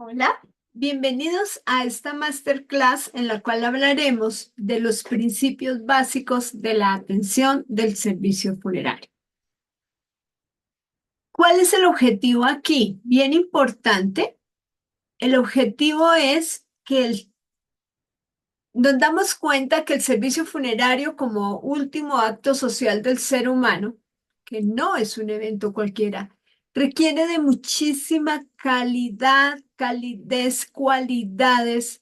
Hola, bienvenidos a esta masterclass en la cual hablaremos de los principios básicos de la atención del servicio funerario. ¿Cuál es el objetivo aquí? Bien importante. El objetivo es que nos damos cuenta que el servicio funerario como último acto social del ser humano, que no es un evento cualquiera, requiere de muchísima calidad, calidez, cualidades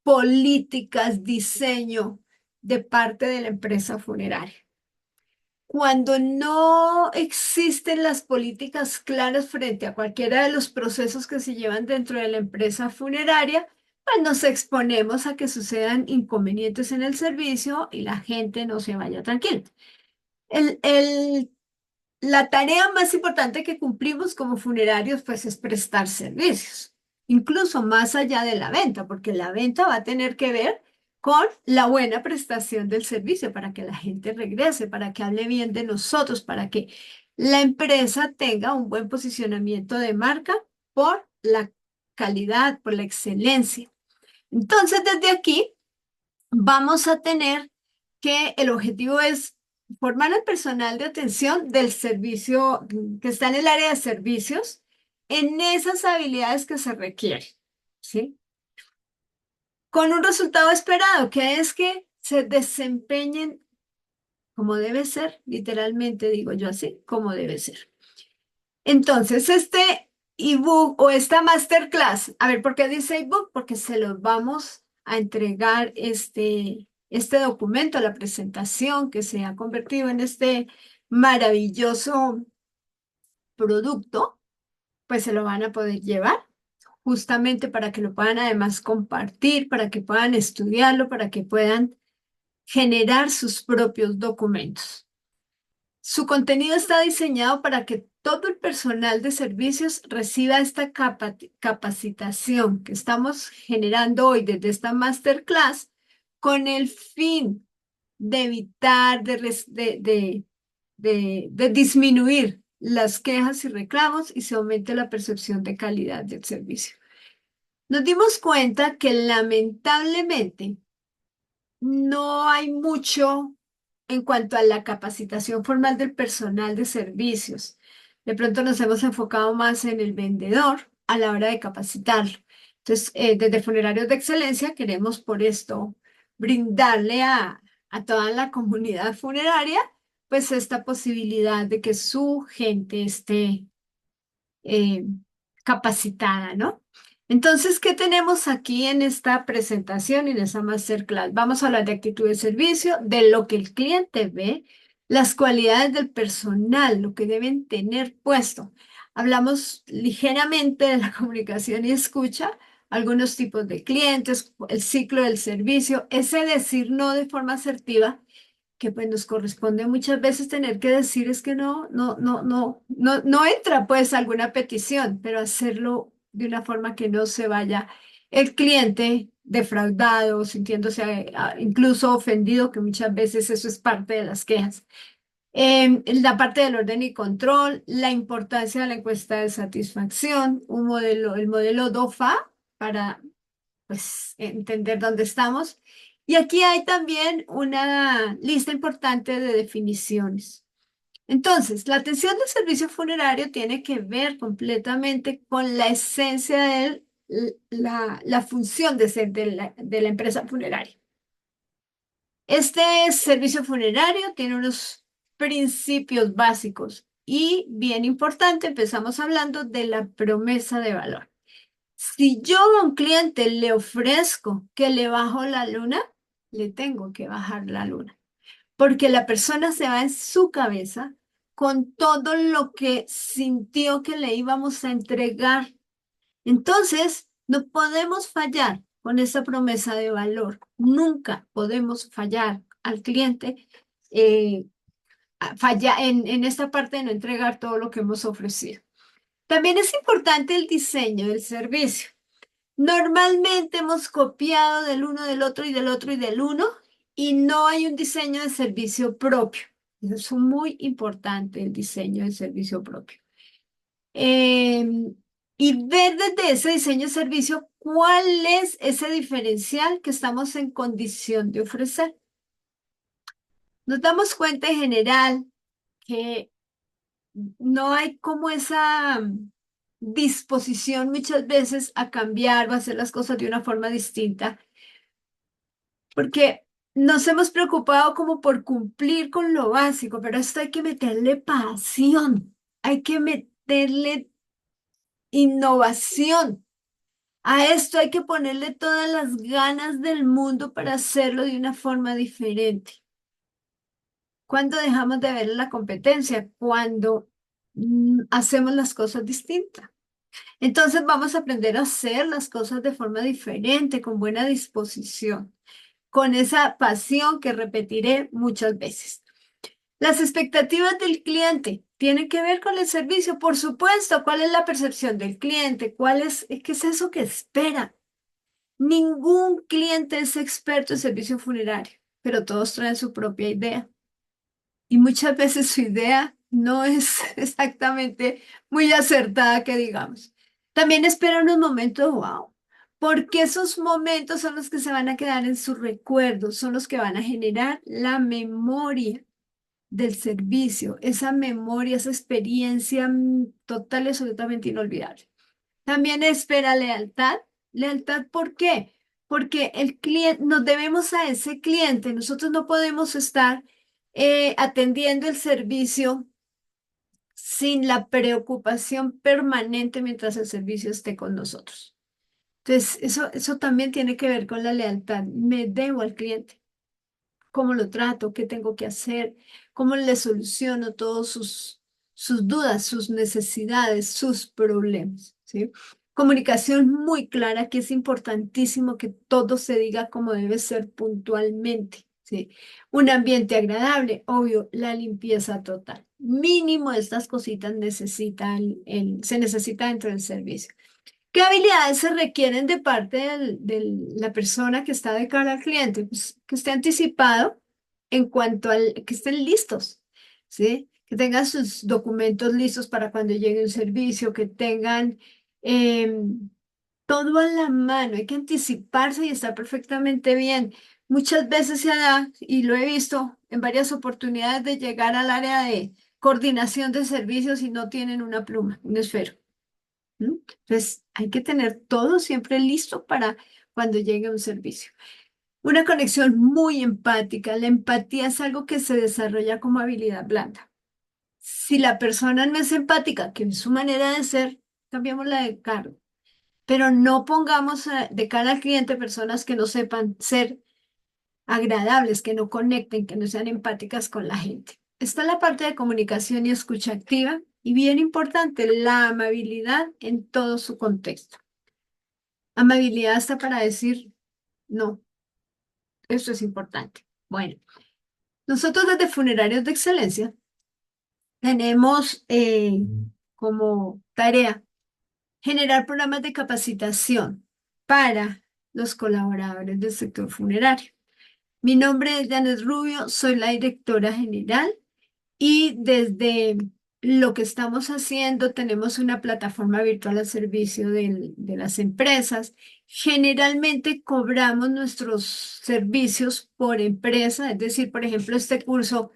políticas, diseño de parte de la empresa funeraria. Cuando no existen las políticas claras frente a cualquiera de los procesos que se llevan dentro de la empresa funeraria, pues nos exponemos a que sucedan inconvenientes en el servicio y la gente no se vaya tranquila. El, el, la tarea más importante que cumplimos como funerarios, pues, es prestar servicios, incluso más allá de la venta, porque la venta va a tener que ver con la buena prestación del servicio para que la gente regrese, para que hable bien de nosotros, para que la empresa tenga un buen posicionamiento de marca por la calidad, por la excelencia. Entonces, desde aquí vamos a tener que el objetivo es formar al personal de atención del servicio que está en el área de servicios en esas habilidades que se requieren, ¿sí? Con un resultado esperado, que es que se desempeñen como debe ser, literalmente digo yo así, como debe ser. Entonces, este ebook o esta masterclass, a ver, ¿por qué dice ebook? Porque se los vamos a entregar este documento, la presentación que se ha convertido en este maravilloso producto, pues se lo van a poder llevar justamente para que lo puedan además compartir, para que puedan estudiarlo, para que puedan generar sus propios documentos. Su contenido está diseñado para que todo el personal de servicios reciba esta capacitación que estamos generando hoy desde esta masterclass con el fin de evitar, de disminuir las quejas y reclamos y se aumente la percepción de calidad del servicio. Nos dimos cuenta que lamentablemente no hay mucho en cuanto a la capacitación formal del personal de servicios. De pronto nos hemos enfocado más en el vendedor a la hora de capacitarlo. Entonces, desde Funerarios de Excelencia queremos por esto brindarle a toda la comunidad funeraria pues esta posibilidad de que su gente esté eh, capacitada, ¿no? Entonces, ¿qué tenemos aquí en esta presentación y en esa masterclass? Vamos a hablar de actitud de servicio, de lo que el cliente ve, las cualidades del personal, lo que deben tener puesto. Hablamos ligeramente de la comunicación y escucha, algunos tipos de clientes, el ciclo del servicio, ese decir no de forma asertiva que pues nos corresponde muchas veces tener que decir es que no entra pues alguna petición, pero hacerlo de una forma que no se vaya el cliente defraudado, sintiéndose incluso ofendido, que muchas veces eso es parte de las quejas. La parte del orden y control, la importancia de la encuesta de satisfacción, el modelo DOFA para pues entender dónde estamos. Y aquí hay también una lista importante de definiciones. Entonces, la atención del servicio funerario tiene que ver completamente con la esencia de la función de ser de la empresa funeraria. Este servicio funerario tiene unos principios básicos y bien importante, empezamos hablando de la promesa de valor. Si yo a un cliente le ofrezco que le bajo la luna, le tengo que bajar la luna, porque la persona se va en su cabeza con todo lo que sintió que le íbamos a entregar. Entonces, no podemos fallar con esa promesa de valor. Nunca podemos fallar al cliente, eh, falla en esta parte de no entregar todo lo que hemos ofrecido. También es importante el diseño del servicio. Normalmente hemos copiado del uno, del otro y del otro y del uno y no hay un diseño de servicio propio. Eso es muy importante, el diseño de servicio propio. y ver desde ese diseño de servicio cuál es ese diferencial que estamos en condición de ofrecer. Nos damos cuenta en general que no hay como esa disposición muchas veces a cambiar o a hacer las cosas de una forma distinta, porque nos hemos preocupado como por cumplir con lo básico, pero a esto hay que meterle pasión, hay que meterle innovación. A esto hay que ponerle todas las ganas del mundo para hacerlo de una forma diferente. ¿Cuándo dejamos de ver la competencia? Cuando hacemos las cosas distintas. Entonces vamos a aprender a hacer las cosas de forma diferente, con buena disposición, con esa pasión que repetiré muchas veces. Las expectativas del cliente tienen que ver con el servicio, por supuesto. ¿Cuál es la percepción del cliente? ¿Qué es eso que espera? Ningún cliente es experto en servicio funerario, pero todos traen su propia idea. Y muchas veces su idea no es exactamente muy acertada, que digamos. También esperan unos momentos, wow, porque esos momentos son los que se van a quedar en sus recuerdos, son los que van a generar la memoria del servicio, esa memoria, esa experiencia total y absolutamente inolvidable. También espera lealtad. ¿Lealtad por qué? Porque el cliente, nos debemos a ese cliente. Nosotros no podemos estar atendiendo el servicio sin la preocupación permanente mientras el servicio esté con nosotros. Entonces, eso también tiene que ver con la lealtad. Me debo al cliente. ¿Cómo lo trato? ¿Qué tengo que hacer? ¿Cómo le soluciono todos sus dudas, sus necesidades, sus problemas? ¿Sí? Comunicación muy clara, que es importantísimo que todo se diga como debe ser puntualmente. ¿Sí? Un ambiente agradable, obvio, la limpieza total. Mínimo estas cositas se necesita dentro del servicio. ¿Qué habilidades se requieren de parte de la persona que está de cara al cliente? Pues que esté anticipado en cuanto al que estén listos, ¿sí? Que tengan sus documentos listos para cuando llegue un servicio, que tengan todo a la mano. Hay que anticiparse y estar perfectamente bien. Muchas veces se da, y lo he visto en varias oportunidades, de llegar al área de coordinación de servicios y no tienen una pluma, un esfero. ¿Mm? Entonces, hay que tener todo siempre listo para cuando llegue un servicio. Una conexión muy empática. La empatía es algo que se desarrolla como habilidad blanda. Si la persona no es empática, que es su manera de ser, cambiémosla de cargo. Pero no pongamos de cara al cliente personas que no sepan ser agradables, que no conecten, que no sean empáticas con la gente. Está la parte de comunicación y escucha activa y bien importante, la amabilidad en todo su contexto. Amabilidad hasta para decir, no, esto es importante. Bueno, nosotros desde Funerarios de Excelencia tenemos como tarea generar programas de capacitación para los colaboradores del sector funerario. Mi nombre es Janet Rubio, soy la directora general. Y desde lo que estamos haciendo, tenemos una plataforma virtual al servicio de las empresas. Generalmente cobramos nuestros servicios por empresa, es decir, por ejemplo, este curso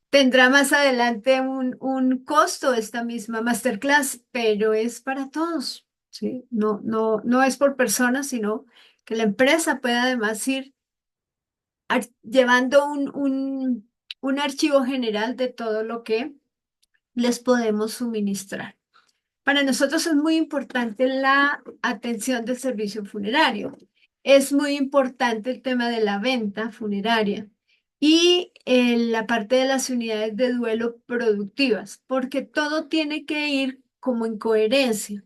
tendrá más adelante un costo, esta misma masterclass, pero es para todos, ¿sí? No es por personas, sino que la empresa pueda además ir llevando un archivo general de todo lo que les podemos suministrar. Para nosotros es muy importante la atención del servicio funerario. Es muy importante el tema de la venta funeraria y la parte de las unidades de duelo productivas, porque todo tiene que ir como en coherencia.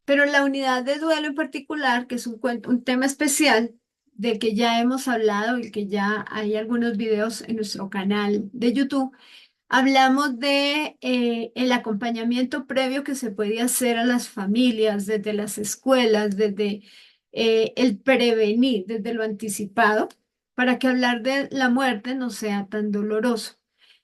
Pero la unidad de duelo en particular, que es un tema especial del que ya hemos hablado y que ya hay algunos videos en nuestro canal de YouTube, hablamos de el acompañamiento previo que se puede hacer a las familias desde las escuelas, desde el prevenir, desde lo anticipado, para que hablar de la muerte no sea tan doloroso.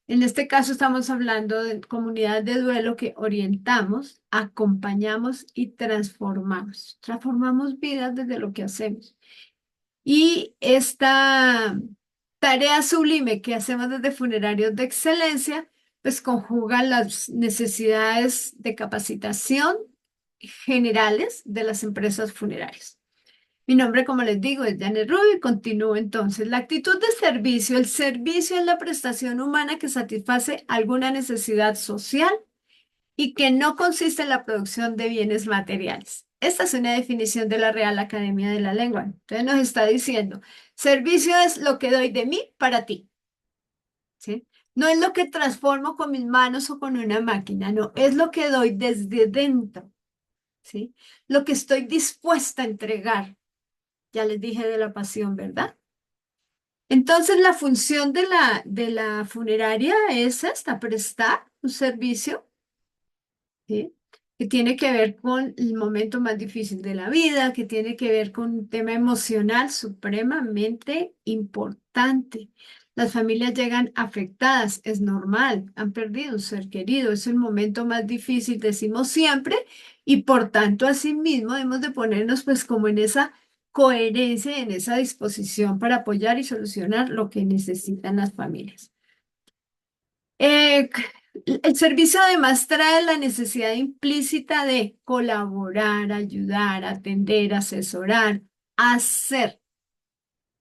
En este caso estamos hablando de comunidad de duelo que orientamos, acompañamos y transformamos. Transformamos vidas desde lo que hacemos. Y esta tarea sublime que hacemos desde Funerarios de Excelencia, pues conjuga las necesidades de capacitación generales de las empresas funerarias. Mi nombre, como les digo, es Janet Rubio y continúo entonces. La actitud de servicio. El servicio es la prestación humana que satisface alguna necesidad social y que no consiste en la producción de bienes materiales. Esta es una definición de la Real Academia de la Lengua. Entonces nos está diciendo, servicio es lo que doy de mí para ti, ¿sí? No es lo que transformo con mis manos o con una máquina, no, es lo que doy desde dentro, ¿sí? Lo que estoy dispuesta a entregar. Ya les dije de la pasión, ¿verdad? Entonces, la función de la funeraria es esta, prestar un servicio, ¿sí? Que tiene que ver con el momento más difícil de la vida, que tiene que ver con un tema emocional supremamente importante. Las familias llegan afectadas, es normal, han perdido un ser querido, es el momento más difícil, decimos siempre, y por tanto, asimismo, debemos de ponernos pues como en esa coherencia, en esa disposición para apoyar y solucionar lo que necesitan las familias. Eh, el servicio además trae la necesidad implícita de colaborar, ayudar, atender, asesorar, hacer,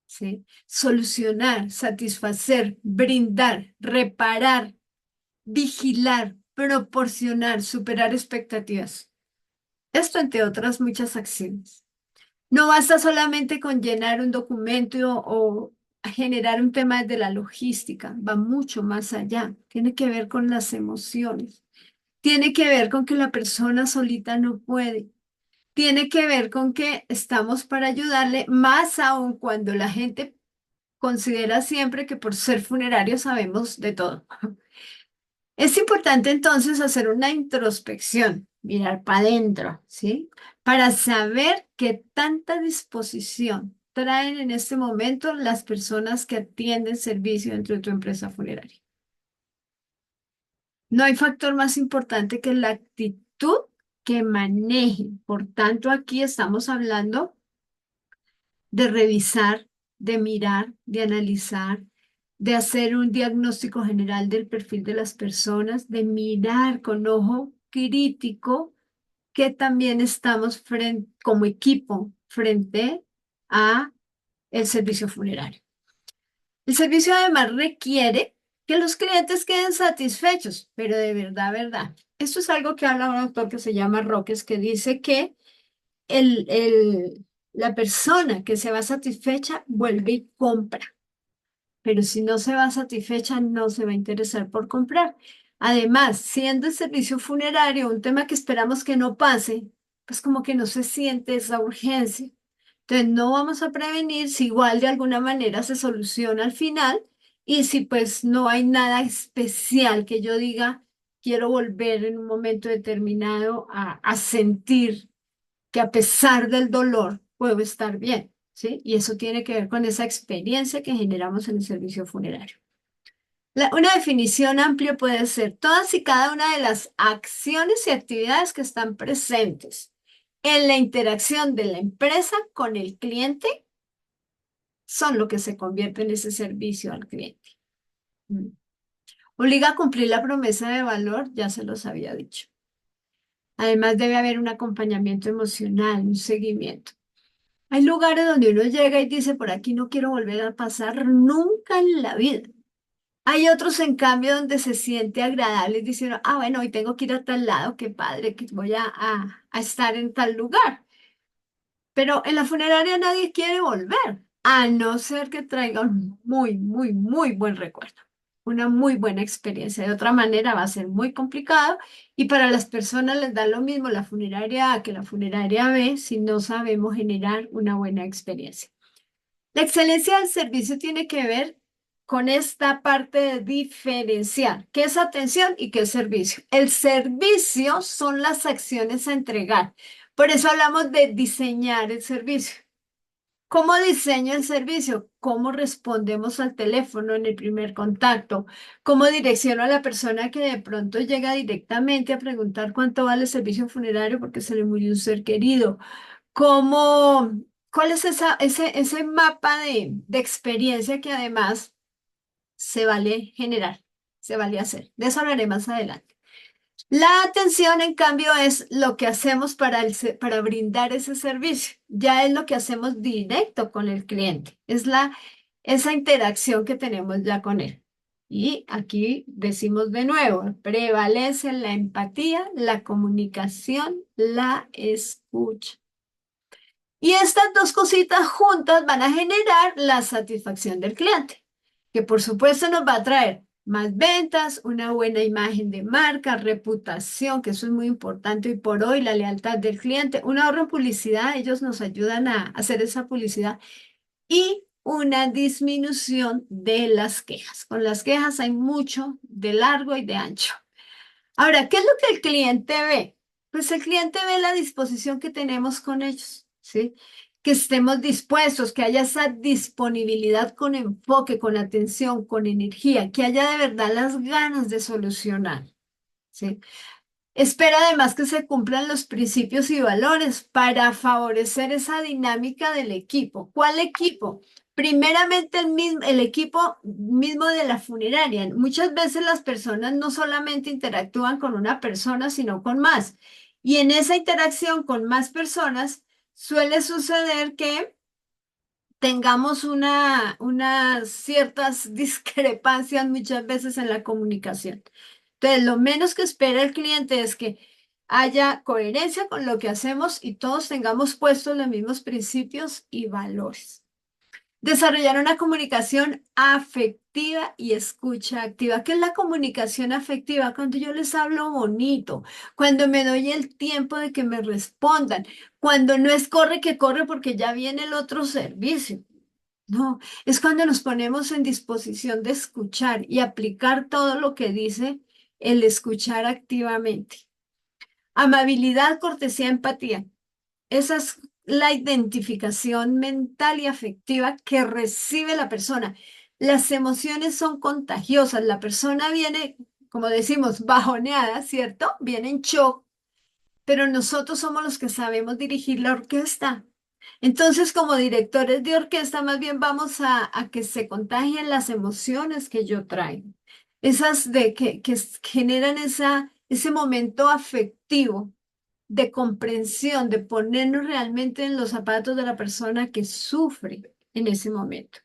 ¿sí? Solucionar, satisfacer, brindar, reparar, vigilar, proporcionar, superar expectativas. Esto entre otras muchas acciones. No basta solamente con llenar un documento o generar un tema de la logística, va mucho más allá. Tiene que ver con las emociones, tiene que ver con que la persona solita no puede, tiene que ver con que estamos para ayudarle, más aún cuando la gente considera siempre que por ser funerario sabemos de todo. Es importante entonces hacer una introspección, mirar para adentro, ¿sí? Para saber qué tanta disposición traen en este momento las personas que atienden servicio dentro de tu empresa funeraria. No hay factor más importante que la actitud que manejen. Por tanto, aquí estamos hablando de revisar, de mirar, de analizar, de hacer un diagnóstico general del perfil de las personas, de mirar con ojo crítico que también estamos como equipo frente a el servicio funerario. El servicio además requiere que los clientes queden satisfechos, pero de verdad, verdad. Esto es algo que habla un autor que se llama Roques, que dice que el, el, la persona que se va satisfecha vuelve y compra, pero si no se va satisfecha no se va a interesar por comprar. Además, siendo el servicio funerario un tema que esperamos que no pase, pues como que no se siente esa urgencia. Entonces no vamos a prevenir si igual de alguna manera se soluciona al final y si pues no hay nada especial que yo diga, quiero volver en un momento determinado a sentir que a pesar del dolor puedo estar bien, ¿sí? Y eso tiene que ver con esa experiencia que generamos en el servicio funerario. Una definición amplia puede ser todas y cada una de las acciones y actividades que están presentes en la interacción de la empresa con el cliente son lo que se convierte en ese servicio al cliente. Mm. Obliga a cumplir la promesa de valor, ya se los había dicho. Además debe haber un acompañamiento emocional, un seguimiento. Hay lugares donde uno llega y dice, por aquí no quiero volver a pasar nunca en la vida. Hay otros, en cambio, donde se siente agradable diciendo, ah, bueno, hoy tengo que ir a tal lado, qué padre, que voy a estar en tal lugar. Pero en la funeraria nadie quiere volver, a no ser que traiga un muy, muy, muy buen recuerdo, una muy buena experiencia. De otra manera va a ser muy complicado y para las personas les da lo mismo la funeraria A que la funeraria B si no sabemos generar una buena experiencia. La excelencia del servicio tiene que ver con esta parte de diferenciar qué es atención y qué es servicio. El servicio son las acciones a entregar. Por eso hablamos de diseñar el servicio. ¿Cómo diseño el servicio? ¿Cómo respondemos al teléfono en el primer contacto? ¿Cómo direcciono a la persona que de pronto llega directamente a preguntar cuánto vale el servicio funerario porque se le murió un ser querido? ¿Cómo, cuál es ese mapa de experiencia que además se vale generar, se vale hacer? De eso hablaré más adelante. La atención, en cambio, es lo que hacemos para brindar ese servicio. Ya es lo que hacemos directo con el cliente. Es esa interacción que tenemos ya con él. Y aquí decimos de nuevo, prevalece la empatía, la comunicación, la escucha. Y estas dos cositas juntas van a generar la satisfacción del cliente, que por supuesto nos va a traer más ventas, una buena imagen de marca, reputación, que eso es muy importante hoy por hoy, la lealtad del cliente, un ahorro en publicidad, ellos nos ayudan a hacer esa publicidad y una disminución de las quejas. Con las quejas hay mucho de largo y de ancho. Ahora, ¿qué es lo que el cliente ve? Pues el cliente ve la disposición que tenemos con ellos, ¿sí? Que estemos dispuestos, que haya esa disponibilidad con enfoque, con atención, con energía, que haya de verdad las ganas de solucionar, ¿sí? Espera además que se cumplan los principios y valores para favorecer esa dinámica del equipo. ¿Cuál equipo? Primeramente el equipo mismo de la funeraria. Muchas veces las personas no solamente interactúan con una persona, sino con más. Y en esa interacción con más personas suele suceder que tengamos unas ciertas discrepancias muchas veces en la comunicación. Entonces, lo menos que espera el cliente es que haya coherencia con lo que hacemos y todos tengamos puestos los mismos principios y valores. Desarrollar una comunicación afectiva y escucha activa. ¿Qué es la comunicación afectiva? Cuando yo les hablo bonito, cuando me doy el tiempo de que me respondan, cuando no es corre que corre porque ya viene el otro servicio. No, es cuando nos ponemos en disposición de escuchar y aplicar todo lo que dice el escuchar activamente. Amabilidad, cortesía, empatía. Esa es la identificación mental y afectiva que recibe la persona. Las emociones son contagiosas. La persona viene, como decimos, bajoneada, ¿cierto? Viene en shock, pero nosotros somos los que sabemos dirigir la orquesta. Entonces, como directores de orquesta, más bien vamos a que se contagien las emociones que yo traigo, esas que generan ese momento afectivo de comprensión, de ponernos realmente en los zapatos de la persona que sufre en ese momento.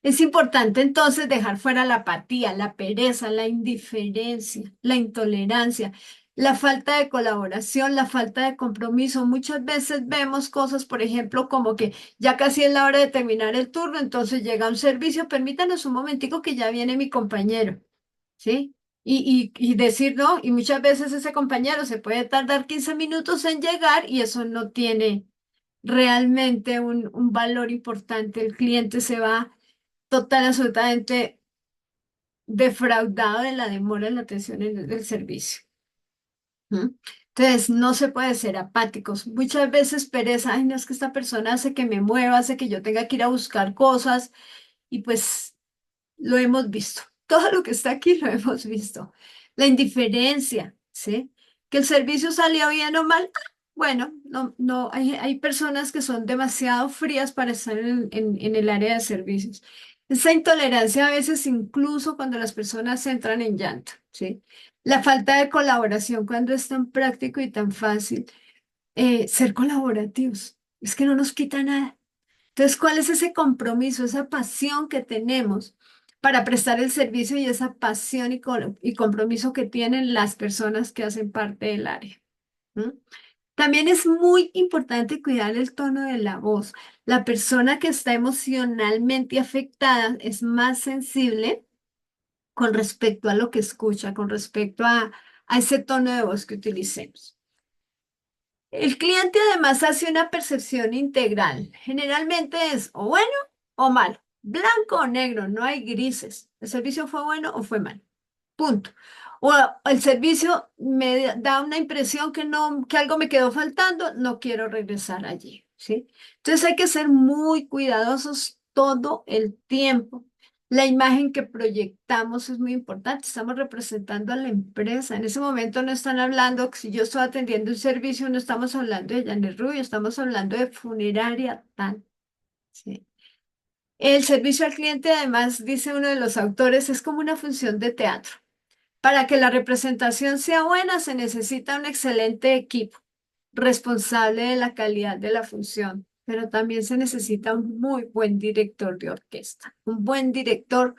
Es importante entonces dejar fuera la apatía, la pereza, la indiferencia, la intolerancia, la falta de colaboración, la falta de compromiso. Muchas veces vemos cosas, por ejemplo, como que ya casi es la hora de terminar el turno, entonces llega un servicio, permítanos un momentico que ya viene mi compañero, ¿sí? Y decir no, y muchas veces ese compañero se puede tardar 15 minutos en llegar y eso no tiene realmente un valor importante. El cliente se va total, absolutamente defraudado de la demora en la atención del servicio. ¿Mm? Entonces, no se puede ser apáticos. Muchas veces pereza, ay, no es que esta persona hace que me mueva, hace que yo tenga que ir a buscar cosas y pues lo hemos visto. Todo lo que está aquí lo hemos visto. La indiferencia, ¿sí? Que el servicio salió bien o mal. Bueno, no, hay personas que son demasiado frías para estar en el área de servicios. Esa intolerancia a veces incluso cuando las personas entran en llanto, ¿sí? La falta de colaboración cuando es tan práctico y tan fácil. Ser colaborativos. Es que no nos quita nada. Entonces, ¿cuál es ese compromiso, esa pasión que tenemos para prestar el servicio y esa pasión y compromiso que tienen las personas que hacen parte del área? ¿Mm? También es muy importante cuidar el tono de la voz. La persona que está emocionalmente afectada es más sensible con respecto a lo que escucha, con respecto a ese tono de voz que utilicemos. El cliente además hace una percepción integral. Generalmente es o bueno o malo, blanco o negro, no hay grises. ¿El servicio fue bueno o fue malo? Punto. O el servicio me da una impresión que no, que algo me quedó faltando, no quiero regresar allí. ¿sí? Entonces hay que ser muy cuidadosos todo el tiempo. La imagen que proyectamos es muy importante. Estamos representando a la empresa. En ese momento no están hablando, si yo estoy atendiendo un servicio, no estamos hablando de Janet Rubio, estamos hablando de funeraria tal. ¿Sí? El servicio al cliente, además, dice uno de los autores, es como una función de teatro. Para que la representación sea buena, se necesita un excelente equipo responsable de la calidad de la función, pero también se necesita un muy buen director de orquesta, un buen director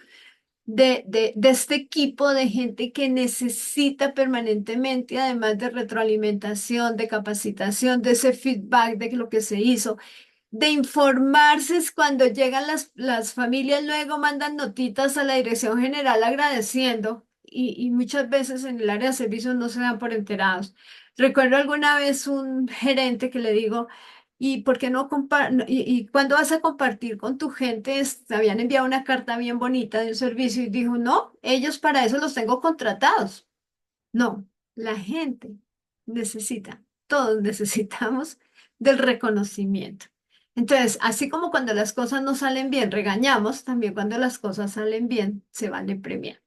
de este equipo de gente que necesita permanentemente, además de retroalimentación, de capacitación, de ese feedback de lo que se hizo, de informarse es cuando llegan las familias, luego mandan notitas a la dirección general agradeciendo y muchas veces en el área de servicios no se dan por enterados. Recuerdo alguna vez un gerente que le digo, ¿y por qué no y cuándo vas a compartir con tu gente? Te habían enviado una carta bien bonita de un servicio y dijo, no, ellos para eso los tengo contratados. No, la gente necesita, todos necesitamos del reconocimiento. Entonces, así como cuando las cosas no salen bien, regañamos, también cuando las cosas salen bien, se vale premiar.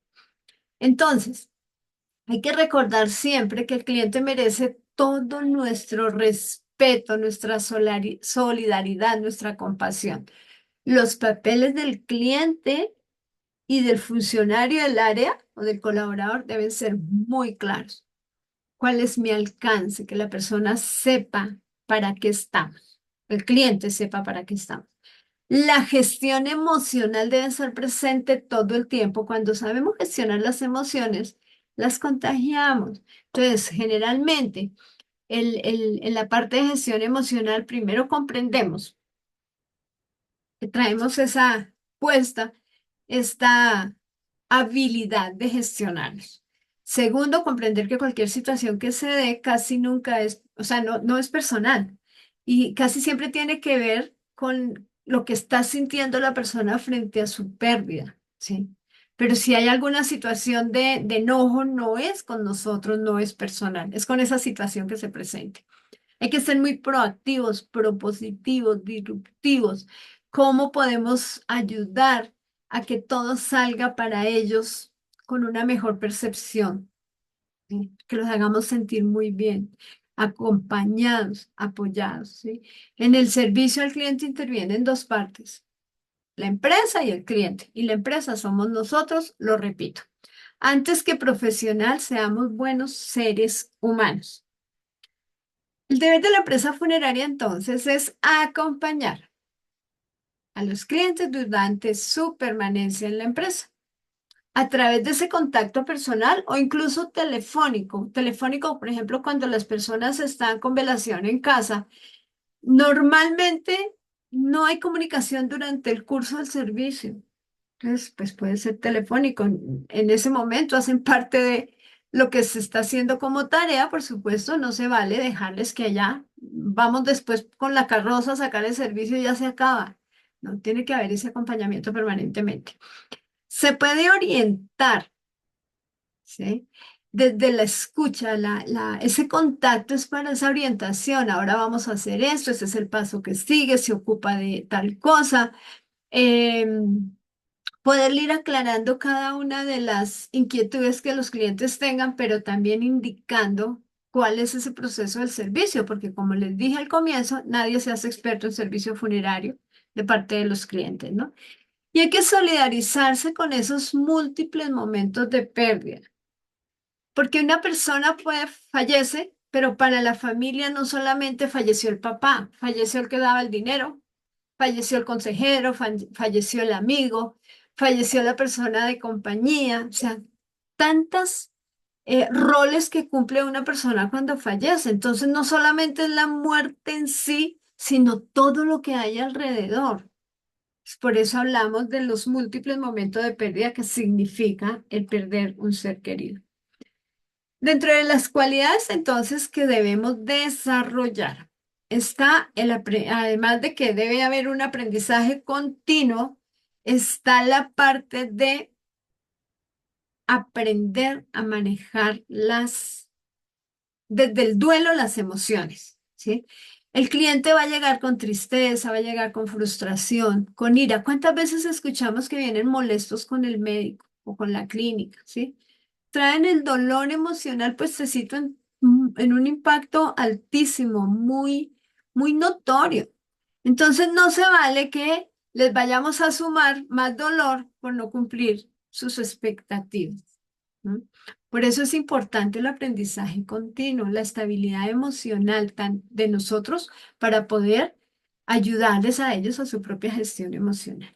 Entonces, hay que recordar siempre que el cliente merece todo nuestro respeto, nuestra solidaridad, nuestra compasión. Los papeles del cliente y del funcionario del área o del colaborador deben ser muy claros. ¿Cuál es mi alcance? Que la persona sepa para qué estamos, el cliente sepa para qué estamos. La gestión emocional debe estar presente todo el tiempo. Cuando sabemos gestionar las emociones, las contagiamos. Entonces, generalmente, en la parte de gestión emocional, primero comprendemos que traemos esa puesta, esta habilidad de gestionarlos. Segundo, comprender que cualquier situación que se dé casi nunca es, o sea, no es personal y casi siempre tiene que ver con lo que está sintiendo la persona frente a su pérdida, ¿sí? Pero si hay alguna situación de enojo, no es con nosotros, no es personal, es con esa situación que se presente. Hay que ser muy proactivos, propositivos, disruptivos. ¿Cómo podemos ayudar a que todo salga para ellos con una mejor percepción? ¿Sí? Que los hagamos sentir muy bien, acompañados, apoyados, ¿sí? En el servicio al cliente intervienen dos partes, la empresa y el cliente. Y la empresa somos nosotros, lo repito. Antes que profesional, seamos buenos seres humanos. El deber de la empresa funeraria entonces es acompañar a los clientes durante su permanencia en la empresa a través de ese contacto personal o incluso telefónico. Telefónico, por ejemplo, cuando las personas están con velación en casa, normalmente no hay comunicación durante el curso del servicio. Entonces, pues puede ser telefónico. En ese momento hacen parte de lo que se está haciendo como tarea, por supuesto, no se vale dejarles que allá vamos después con la carroza a sacar el servicio y ya se acaba. No, tiene que haber ese acompañamiento permanentemente. Se puede orientar, ¿sí? Desde la escucha, ese contacto es para esa orientación. Ahora vamos a hacer esto, ese es el paso que sigue, se ocupa de tal cosa. Poder ir aclarando cada una de las inquietudes que los clientes tengan, pero también indicando cuál es ese proceso del servicio, porque como les dije al comienzo, nadie se hace experto en servicio funerario de parte de los clientes, ¿no? Y hay que solidarizarse con esos múltiples momentos de pérdida, porque una persona fallece, pero para la familia no solamente falleció el papá, falleció el que daba el dinero, falleció el consejero, falleció el amigo, falleció la persona de compañía, o sea, tantas roles que cumple una persona cuando fallece. Entonces, no solamente es la muerte en sí, sino todo lo que hay alrededor. Por eso hablamos de los múltiples momentos de pérdida que significa el perder un ser querido. Dentro de las cualidades entonces que debemos desarrollar está además de que debe haber un aprendizaje continuo, está la parte de aprender a manejar desde el duelo las emociones, ¿sí? El cliente va a llegar con tristeza, va a llegar con frustración, con ira. ¿Cuántas veces escuchamos que vienen molestos con el médico o con la clínica, ¿sí? Traen el dolor emocional puestecito en un impacto altísimo, muy notorio. Entonces no se vale que les vayamos a sumar más dolor por no cumplir sus expectativas. ¿No? Por eso es importante el aprendizaje continuo, la estabilidad emocional de nosotros para poder ayudarles a ellos a su propia gestión emocional.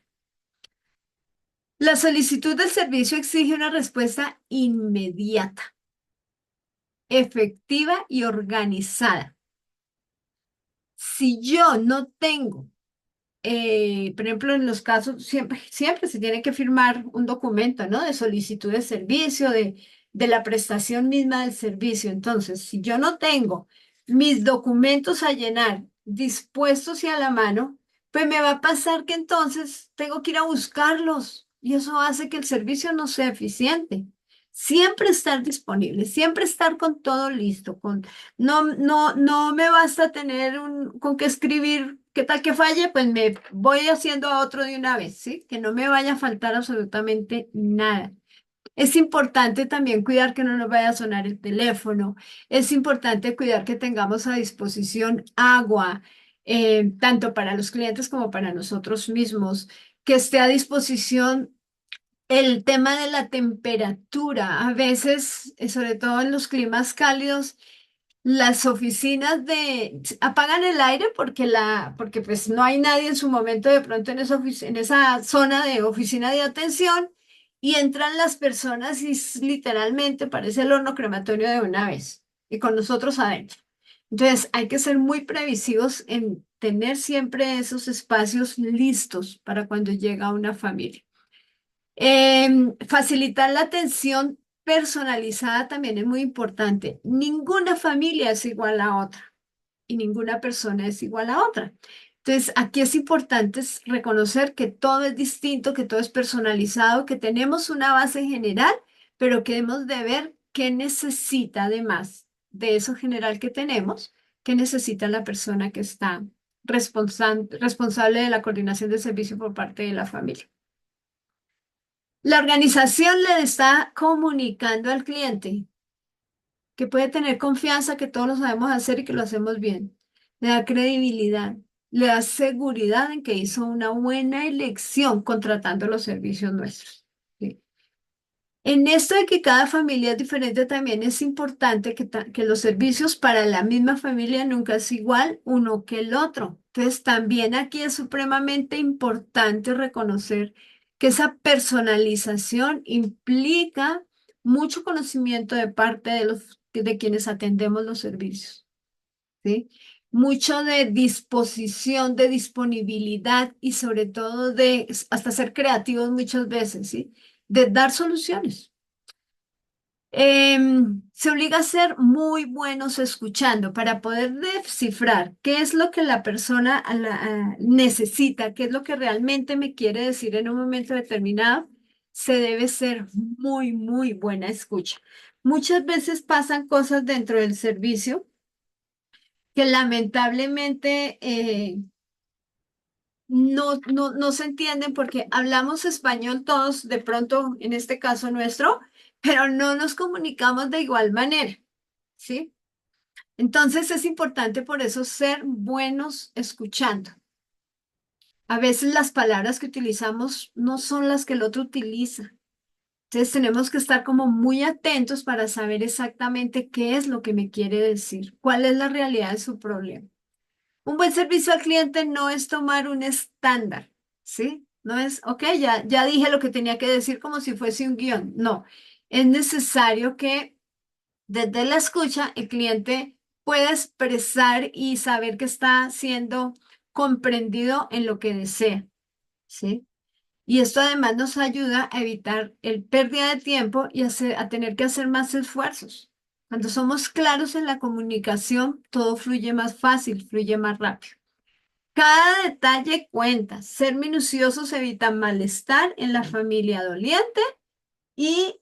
La solicitud del servicio exige una respuesta inmediata, efectiva y organizada. Si yo no tengo, por ejemplo, en los casos, siempre se tiene que firmar un documento, ¿no? De solicitud de servicio, de la prestación misma del servicio. Entonces, si yo no tengo mis documentos a llenar dispuestos y a la mano, pues me va a pasar que entonces tengo que ir a buscarlos y eso hace que el servicio no sea eficiente. Siempre estar disponible, siempre estar con todo listo, no me basta tener con qué escribir, qué tal que falle, pues me voy haciendo a otro de una vez, ¿sí? Que no me vaya a faltar absolutamente nada. Es importante también cuidar que no nos vaya a sonar el teléfono. Es importante cuidar que tengamos a disposición agua, tanto para los clientes como para nosotros mismos, que esté a disposición el tema de la temperatura. A veces, sobre todo en los climas cálidos, las oficinas apagan el aire porque pues no hay nadie en su momento de pronto en esa zona de oficina de atención y entran las personas y literalmente parece el horno crematorio de una vez y con nosotros adentro. Entonces hay que ser muy previsivos en tener siempre esos espacios listos para cuando llega una familia. Facilitar la atención personalizada también es muy importante. Ninguna familia es igual a otra y ninguna persona es igual a otra. Entonces, aquí es importante reconocer que todo es distinto, que todo es personalizado, que tenemos una base general, pero que debemos de ver qué necesita además de eso general que tenemos, qué necesita la persona que está responsable de la coordinación del servicio por parte de la familia. La organización le está comunicando al cliente que puede tener confianza que todos lo sabemos hacer y que lo hacemos bien. Le da credibilidad, le da seguridad en que hizo una buena elección contratando los servicios nuestros. ¿Sí? En esto de que cada familia es diferente, también es importante que los servicios para la misma familia nunca es igual uno que el otro. Entonces, también aquí es supremamente importante reconocer que esa personalización implica mucho conocimiento de parte de quienes atendemos los servicios, ¿sí? Mucho de disposición, de disponibilidad y sobre todo de hasta ser creativos muchas veces, ¿sí? De dar soluciones. Se obliga a ser muy buenos escuchando para poder descifrar qué es lo que la persona necesita, qué es lo que realmente me quiere decir en un momento determinado. Se debe ser muy buena escucha. Muchas veces pasan cosas dentro del servicio que lamentablemente no se entienden porque hablamos español todos, de pronto en este caso nuestro, pero no nos comunicamos de igual manera, ¿sí? Entonces es importante por eso ser buenos escuchando. A veces las palabras que utilizamos no son las que el otro utiliza. Entonces tenemos que estar como muy atentos para saber exactamente qué es lo que me quiere decir, cuál es la realidad de su problema. Un buen servicio al cliente no es tomar un estándar, ¿sí? No es, ok, ya dije lo que tenía que decir como si fuese un guión. No, es necesario que desde la escucha el cliente pueda expresar y saber que está siendo comprendido en lo que desea, ¿sí? Y esto además nos ayuda a evitar el pérdida de tiempo y a tener que hacer más esfuerzos. Cuando somos claros en la comunicación, todo fluye más fácil, fluye más rápido. Cada detalle cuenta. Ser minuciosos evita malestar en la familia doliente y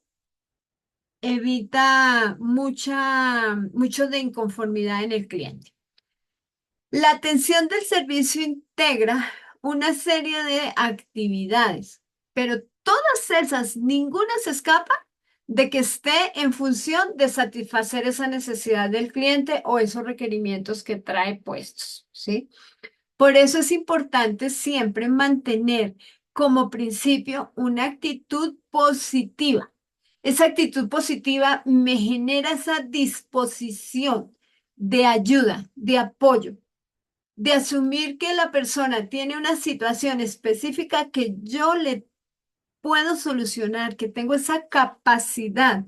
evita mucho de inconformidad en el cliente. La atención del servicio integra una serie de actividades, pero todas esas, ninguna se escapa de que esté en función de satisfacer esa necesidad del cliente o esos requerimientos que trae puestos, ¿sí? Por eso es importante siempre mantener como principio una actitud positiva. Esa actitud positiva me genera esa disposición de ayuda, de apoyo, de asumir que la persona tiene una situación específica que yo le puedo solucionar, que tengo esa capacidad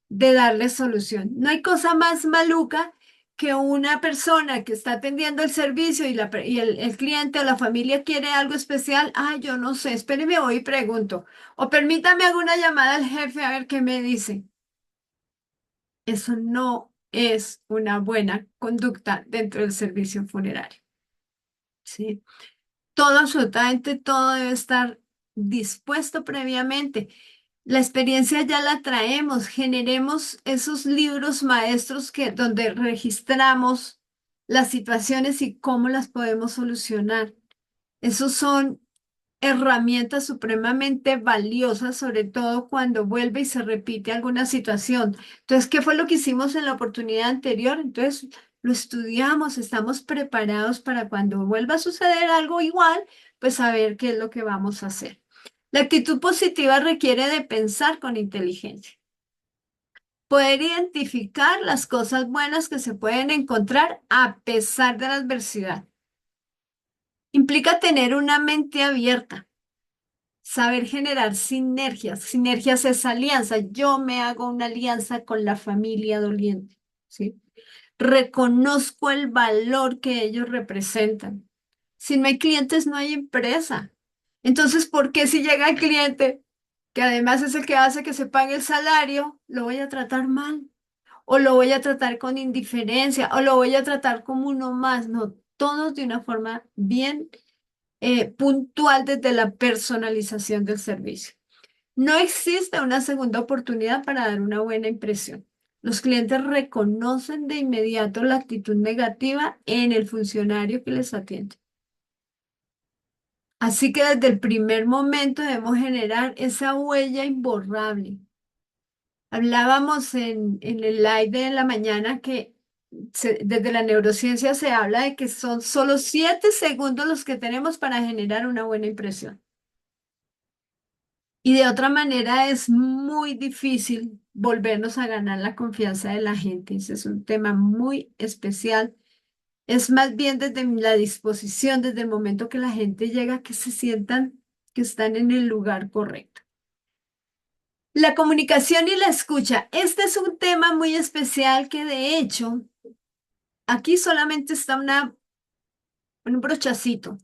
de darle solución. No hay cosa más maluca que una persona que está atendiendo el servicio y el cliente o la familia quiere algo especial. Ah, yo no sé, espéreme, voy y pregunto. O permítame hago una llamada al jefe a ver qué me dice. Eso no es una buena conducta dentro del servicio funerario. ¿Sí? Todo, absolutamente todo debe estar dispuesto previamente. La experiencia ya la traemos, generemos esos libros maestros donde registramos las situaciones y cómo las podemos solucionar. Esos son herramientas supremamente valiosas, sobre todo cuando vuelve y se repite alguna situación. Entonces, ¿qué fue lo que hicimos en la oportunidad anterior? Entonces, lo estudiamos, estamos preparados para cuando vuelva a suceder algo igual, pues saber qué es lo que vamos a hacer. La actitud positiva requiere de pensar con inteligencia, poder identificar las cosas buenas que se pueden encontrar a pesar de la adversidad. Implica tener una mente abierta, saber generar sinergias. Sinergias es alianza. Yo me hago una alianza con la familia doliente, ¿sí? Reconozco el valor que ellos representan. Si no hay clientes, no hay empresa. Entonces, ¿por qué si llega el cliente, que además es el que hace que se pague el salario, lo voy a tratar mal? O lo voy a tratar con indiferencia, o lo voy a tratar como uno más. No, todos de una forma bien puntual desde la personalización del servicio. No existe una segunda oportunidad para dar una buena impresión. Los clientes reconocen de inmediato la actitud negativa en el funcionario que les atiende. Así que desde el primer momento debemos generar esa huella imborrable. Hablábamos en el live de la mañana que desde la neurociencia se habla de que son solo 7 segundos los que tenemos para generar una buena impresión. Y de otra manera es muy difícil volvernos a ganar la confianza de la gente. Ese es un tema muy especial. Es más bien desde la disposición, desde el momento que la gente llega, que se sientan que están en el lugar correcto. La comunicación y la escucha. Este es un tema muy especial que de hecho aquí solamente está un brochacito.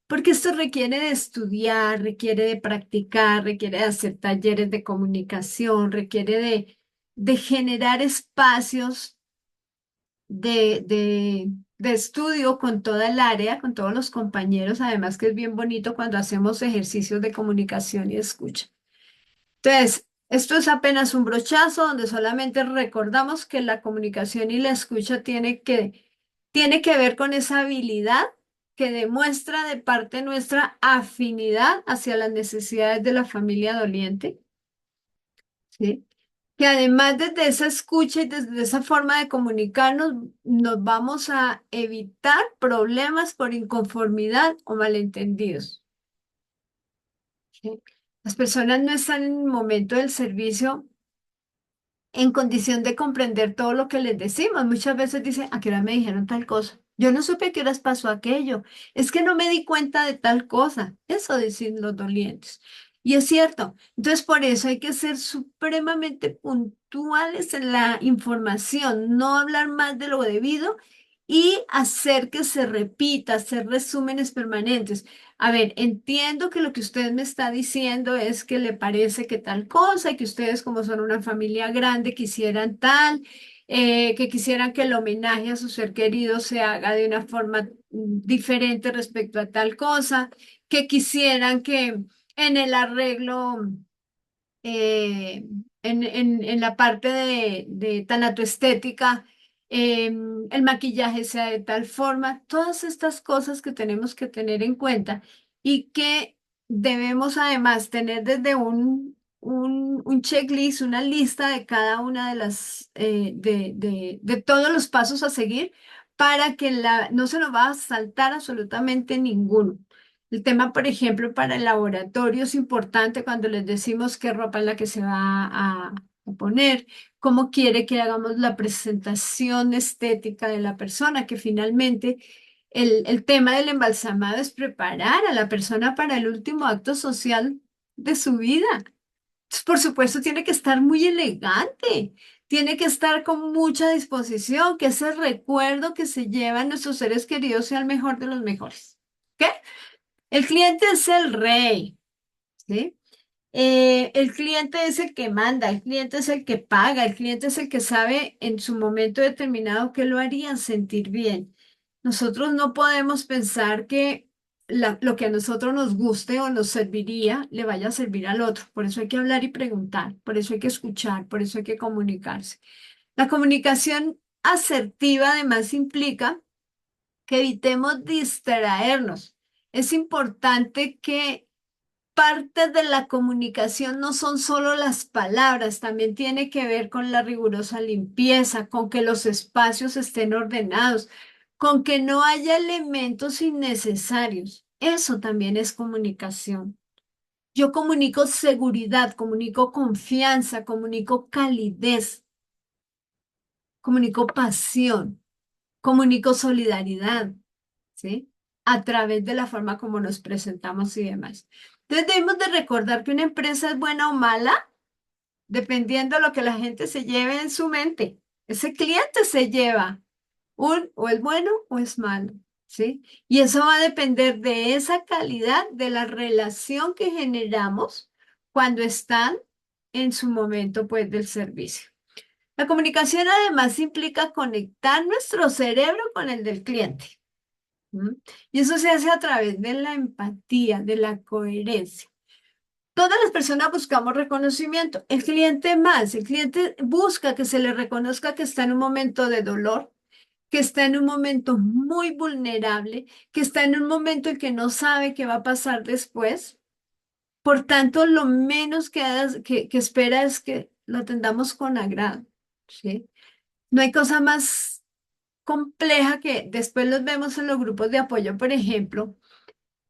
Porque esto requiere de estudiar, requiere de practicar, requiere de hacer talleres de comunicación, requiere de generar espacios de estudio con toda el área, con todos los compañeros, además que es bien bonito cuando hacemos ejercicios de comunicación y escucha. Entonces, esto es apenas un brochazo donde solamente recordamos que la comunicación y la escucha tiene que ver con esa habilidad que demuestra de parte nuestra afinidad hacia las necesidades de la familia doliente, ¿sí? Que además desde esa escucha y desde esa forma de comunicarnos, nos vamos a evitar problemas por inconformidad o malentendidos, ¿sí? Las personas no están en el momento del servicio en condición de comprender todo lo que les decimos. Muchas veces dicen, ¿a qué hora me dijeron tal cosa? Yo no supe a qué horas pasó aquello. Es que no me di cuenta de tal cosa. Eso dicen los dolientes. Y es cierto. Entonces, por eso hay que ser supremamente puntuales en la información, no hablar más de lo debido y hacer que se repita, hacer resúmenes permanentes. A ver, entiendo que lo que usted me está diciendo es que le parece que tal cosa y que ustedes como son una familia grande quisieran tal, que quisieran que el homenaje a su ser querido se haga de una forma diferente respecto a tal cosa, que quisieran que en el arreglo, en la parte de tanatoestética, el maquillaje sea de tal forma, todas estas cosas que tenemos que tener en cuenta y que debemos además tener desde un checklist, una lista de cada una de de todos los pasos a seguir para que no se nos va a saltar absolutamente ninguno. El tema, por ejemplo, para el laboratorio es importante cuando les decimos qué ropa es la que se va a poner, cómo quiere que hagamos la presentación estética de la persona, que finalmente el tema del embalsamado es preparar a la persona para el último acto social de su vida. Entonces, por supuesto, tiene que estar muy elegante, tiene que estar con mucha disposición, que ese recuerdo que se llevan nuestros seres queridos sea el mejor de los mejores. ¿Qué? El cliente es el rey, ¿sí? El cliente es el que manda, el cliente es el que paga, el cliente es el que sabe en su momento determinado qué lo haría sentir bien. Nosotros no podemos pensar que lo que a nosotros nos guste o nos serviría le vaya a servir al otro. Por eso hay que hablar y preguntar, por eso hay que escuchar, por eso hay que comunicarse. La comunicación asertiva además implica que evitemos distraernos. Es importante que parte de la comunicación no son solo las palabras, también tiene que ver con la rigurosa limpieza, con que los espacios estén ordenados, con que no haya elementos innecesarios. Eso también es comunicación. Yo comunico seguridad, comunico confianza, comunico calidez, comunico pasión, comunico solidaridad, ¿sí? A través de la forma como nos presentamos y demás. Entonces debemos de recordar que una empresa es buena o mala dependiendo de lo que la gente se lleve en su mente. Ese cliente se lleva o es bueno o es malo, ¿sí? Y eso va a depender de esa calidad, de la relación que generamos cuando están en su momento, pues, del servicio. La comunicación además implica conectar nuestro cerebro con el del cliente. ¿Mm? Y eso se hace a través de la empatía, de la coherencia. Todas las personas buscamos reconocimiento. El cliente más, el cliente busca que se le reconozca que está en un momento de dolor, que está en un momento muy vulnerable, que está en un momento en que no sabe qué va a pasar después. Por tanto, lo menos que espera es que lo atendamos con agrado, ¿sí? No hay cosa más compleja que después los vemos en los grupos de apoyo, por ejemplo.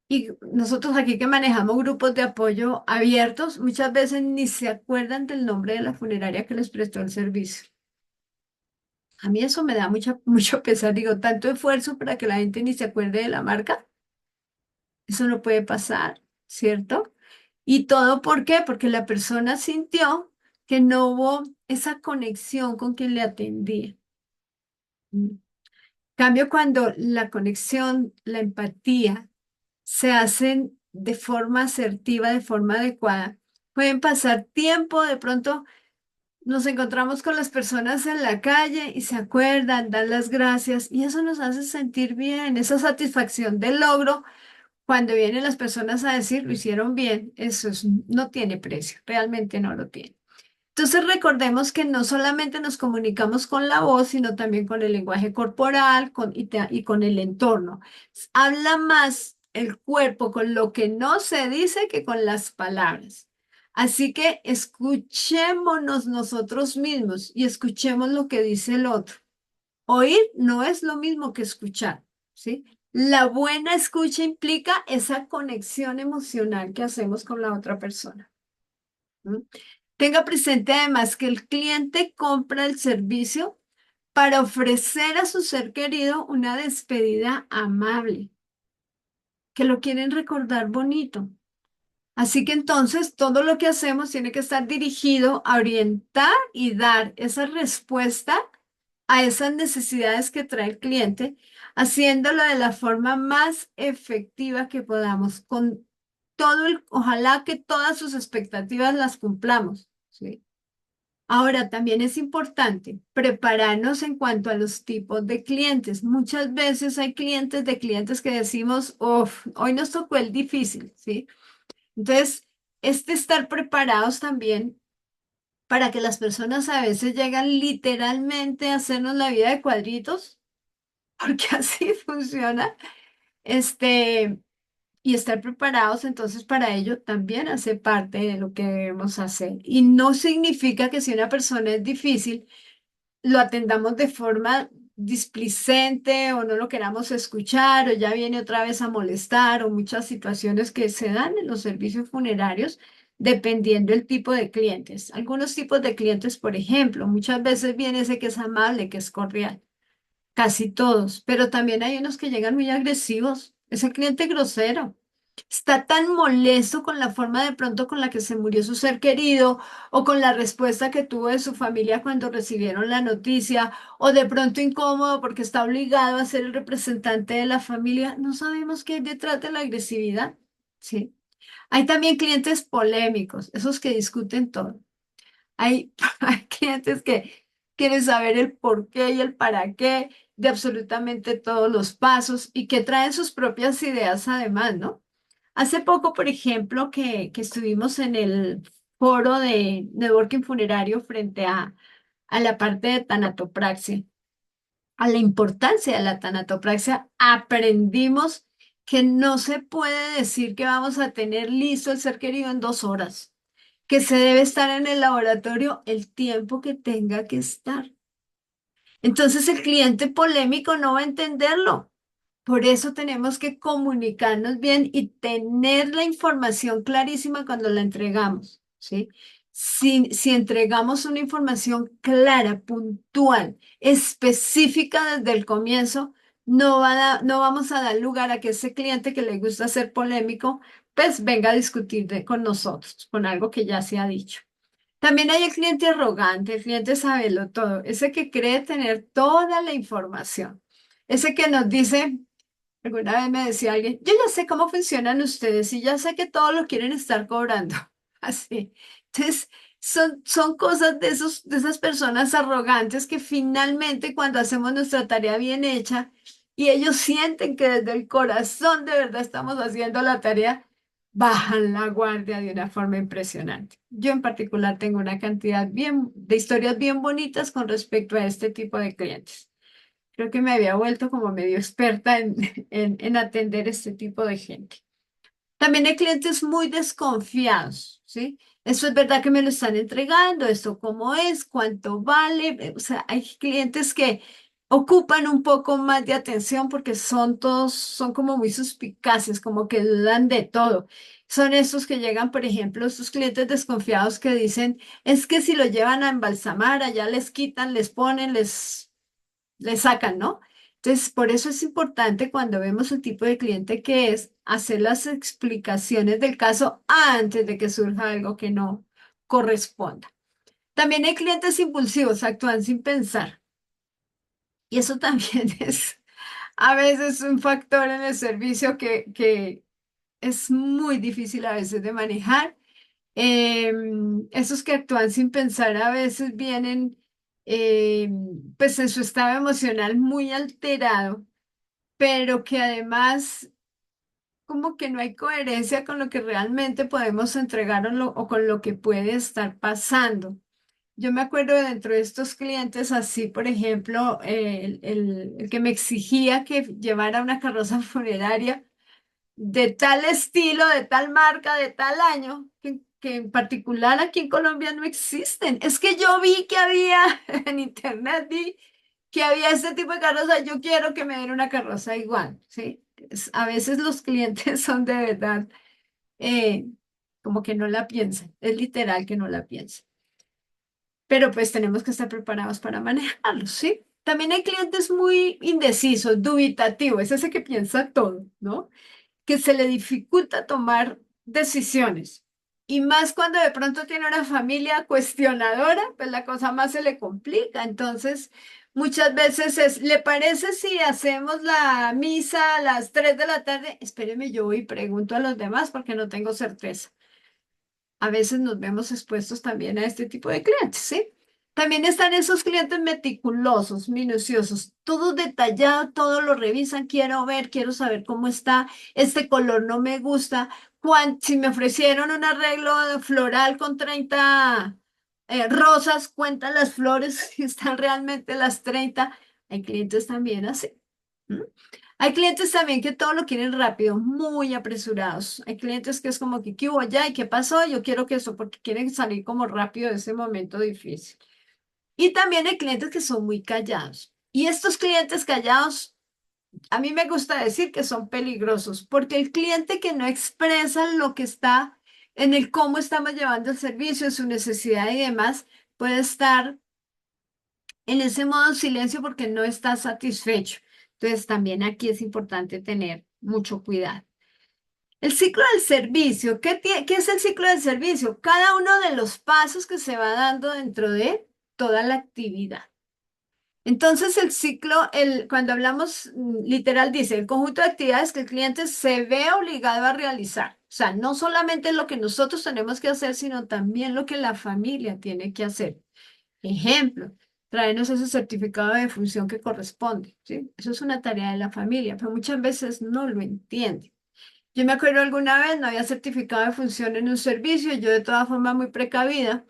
Y nosotros aquí que manejamos grupos de apoyo abiertos, muchas veces ni se acuerdan del nombre de la funeraria que les prestó el servicio. A mí eso me da mucho pesar. Digo, tanto esfuerzo para que la gente ni se acuerde de la marca. Eso no puede pasar, ¿cierto? ¿Y todo por qué? Porque la persona sintió que no hubo esa conexión con quien le atendía. En cambio, cuando la conexión, la empatía, se hacen de forma asertiva, de forma adecuada. Pueden pasar tiempo, de pronto nos encontramos con las personas en la calle y se acuerdan, dan las gracias y eso nos hace sentir bien, esa satisfacción del logro cuando vienen las personas a decir lo hicieron bien, no tiene precio, realmente no lo tiene. Entonces recordemos que no solamente nos comunicamos con la voz, sino también con el lenguaje corporal y con el entorno. Habla más el cuerpo con lo que no se dice que con las palabras. Así que escuchémonos nosotros mismos y escuchemos lo que dice el otro. Oír no es lo mismo que escuchar, ¿sí? La buena escucha implica esa conexión emocional que hacemos con la otra persona. ¿Mm? Tenga presente además que el cliente compra el servicio para ofrecer a su ser querido una despedida amable, que lo quieren recordar bonito. Así que entonces todo lo que hacemos tiene que estar dirigido a orientar y dar esa respuesta a esas necesidades que trae el cliente, haciéndolo de la forma más efectiva que podamos, con ojalá que todas sus expectativas las cumplamos, ¿sí? Ahora, también es importante prepararnos en cuanto a los tipos de clientes. Muchas veces hay clientes de clientes que decimos, "Uf, hoy nos tocó el difícil, ¿sí? Entonces, estar preparados también para que las personas a veces llegan literalmente a hacernos la vida de cuadritos, porque así funciona. Este, y estar preparados entonces para ello también hace parte de lo que debemos hacer. Y no significa que si una persona es difícil, lo atendamos de forma displicente o no lo queramos escuchar o ya viene otra vez a molestar o muchas situaciones que se dan en los servicios funerarios dependiendo del tipo de clientes. Algunos tipos de clientes, por ejemplo, muchas veces viene ese que es amable, que es cordial. Casi todos, pero también hay unos que llegan muy agresivos. Ese cliente grosero está tan molesto con la forma de pronto con la que se murió su ser querido o con la respuesta que tuvo de su familia cuando recibieron la noticia o de pronto incómodo porque está obligado a ser el representante de la familia. No sabemos qué hay detrás de la agresividad. Sí. Hay también clientes polémicos, esos que discuten todo. Hay, hay clientes que quieren saber el por qué y el para qué de absolutamente todos los pasos y que traen sus propias ideas además, ¿no? Hace poco, por ejemplo, que estuvimos en el foro de networking funerario frente a la parte de tanatopraxia, a la importancia de la tanatopraxia, aprendimos que no se puede decir que vamos a tener listo el ser querido en 2 horas, que se debe estar en el laboratorio el tiempo que tenga que estar. Entonces el cliente polémico no va a entenderlo. Por eso tenemos que comunicarnos bien y tener la información clarísima cuando la entregamos, ¿sí? Si entregamos una información clara, puntual, específica desde el comienzo, no vamos a dar lugar a que ese cliente que le gusta ser polémico, pues venga a discutir con nosotros, con algo que ya se ha dicho. También hay el cliente arrogante, el cliente sabelo todo, ese que cree tener toda la información, ese que nos dice, alguna vez me decía alguien, yo ya sé cómo funcionan ustedes y ya sé que todos lo quieren estar cobrando. Así. Entonces, son cosas de esas personas arrogantes que finalmente cuando hacemos nuestra tarea bien hecha y ellos sienten que desde el corazón de verdad estamos haciendo la tarea, bajan la guardia de una forma impresionante. Yo en particular tengo una cantidad de historias bien bonitas con respecto a este tipo de clientes. Creo que me había vuelto como medio experta en atender este tipo de gente. También hay clientes muy desconfiados, ¿sí? Eso es verdad que me lo están entregando, esto cómo es, cuánto vale. O sea, hay clientes que ocupan un poco más de atención porque son como muy suspicaces, como que dudan de todo. Son estos que llegan, por ejemplo, estos clientes desconfiados que dicen, es que si lo llevan a embalsamar, allá les quitan, les ponen, le sacan, ¿no? Entonces, por eso es importante cuando vemos el tipo de cliente que es hacer las explicaciones del caso antes de que surja algo que no corresponda. También hay clientes impulsivos, actúan sin pensar. Y eso también es a veces un factor en el servicio que es muy difícil a veces de manejar. Esos que actúan sin pensar a veces vienen pues en su estado emocional muy alterado, pero que además como que no hay coherencia con lo que realmente podemos entregar o con lo que puede estar pasando. Yo me acuerdo dentro de estos clientes así, por ejemplo, el que me exigía que llevara una carroza funeraria de tal estilo, de tal marca, de tal año, que en particular aquí en Colombia no existen. Es que yo vi que había en internet, vi que había este tipo de carroza, yo quiero que me den una carroza igual, ¿sí? A veces los clientes son de verdad eh, como que no la piensan, es literal que no la piensan. Pero pues tenemos que estar preparados para manejarlos, ¿sí? También hay clientes muy indecisos, dubitativos, es ese que piensa todo, ¿no? Que se le dificulta tomar decisiones. Y más cuando de pronto tiene una familia cuestionadora, pues la cosa más se le complica. Entonces, muchas veces es, ¿le parece si hacemos la misa a las 3 de la tarde? Espéreme, yo voy y pregunto a los demás porque no tengo certeza. A veces nos vemos expuestos también a este tipo de clientes, ¿sí? También están esos clientes meticulosos, minuciosos, todo detallado, todo lo revisan, quiero ver, quiero saber cómo está, este color no me gusta, si me ofrecieron un arreglo floral con 30 rosas, cuenta las flores, si están realmente las 30. Hay clientes también así. ¿M? Hay clientes también que todo lo quieren rápido, muy apresurados. Hay clientes que es como que, ¿qué hubo ya? ¿Y qué pasó? Yo quiero que eso, porque quieren salir como rápido de ese momento difícil. Y también hay clientes que son muy callados. Y estos clientes callados, a mí me gusta decir que son peligrosos, porque el cliente que no expresa lo que está en el cómo estamos llevando el servicio, en su necesidad y demás, puede estar en ese modo silencio porque no está satisfecho. Entonces, también aquí es importante tener mucho cuidado. El ciclo del servicio, ¿qué es el ciclo del servicio? Cada uno de los pasos que se va dando dentro de toda la actividad. Entonces, el ciclo, cuando hablamos literal, dice el conjunto de actividades que el cliente se ve obligado a realizar. O sea, no solamente lo que nosotros tenemos que hacer, sino también lo que la familia tiene que hacer. Ejemplo, traernos ese certificado de función que corresponde, ¿sí? Eso es una tarea de la familia, pero muchas veces no lo entiende. Yo me acuerdo alguna vez, no había certificado de función en un servicio, yo de todas formas muy precavida,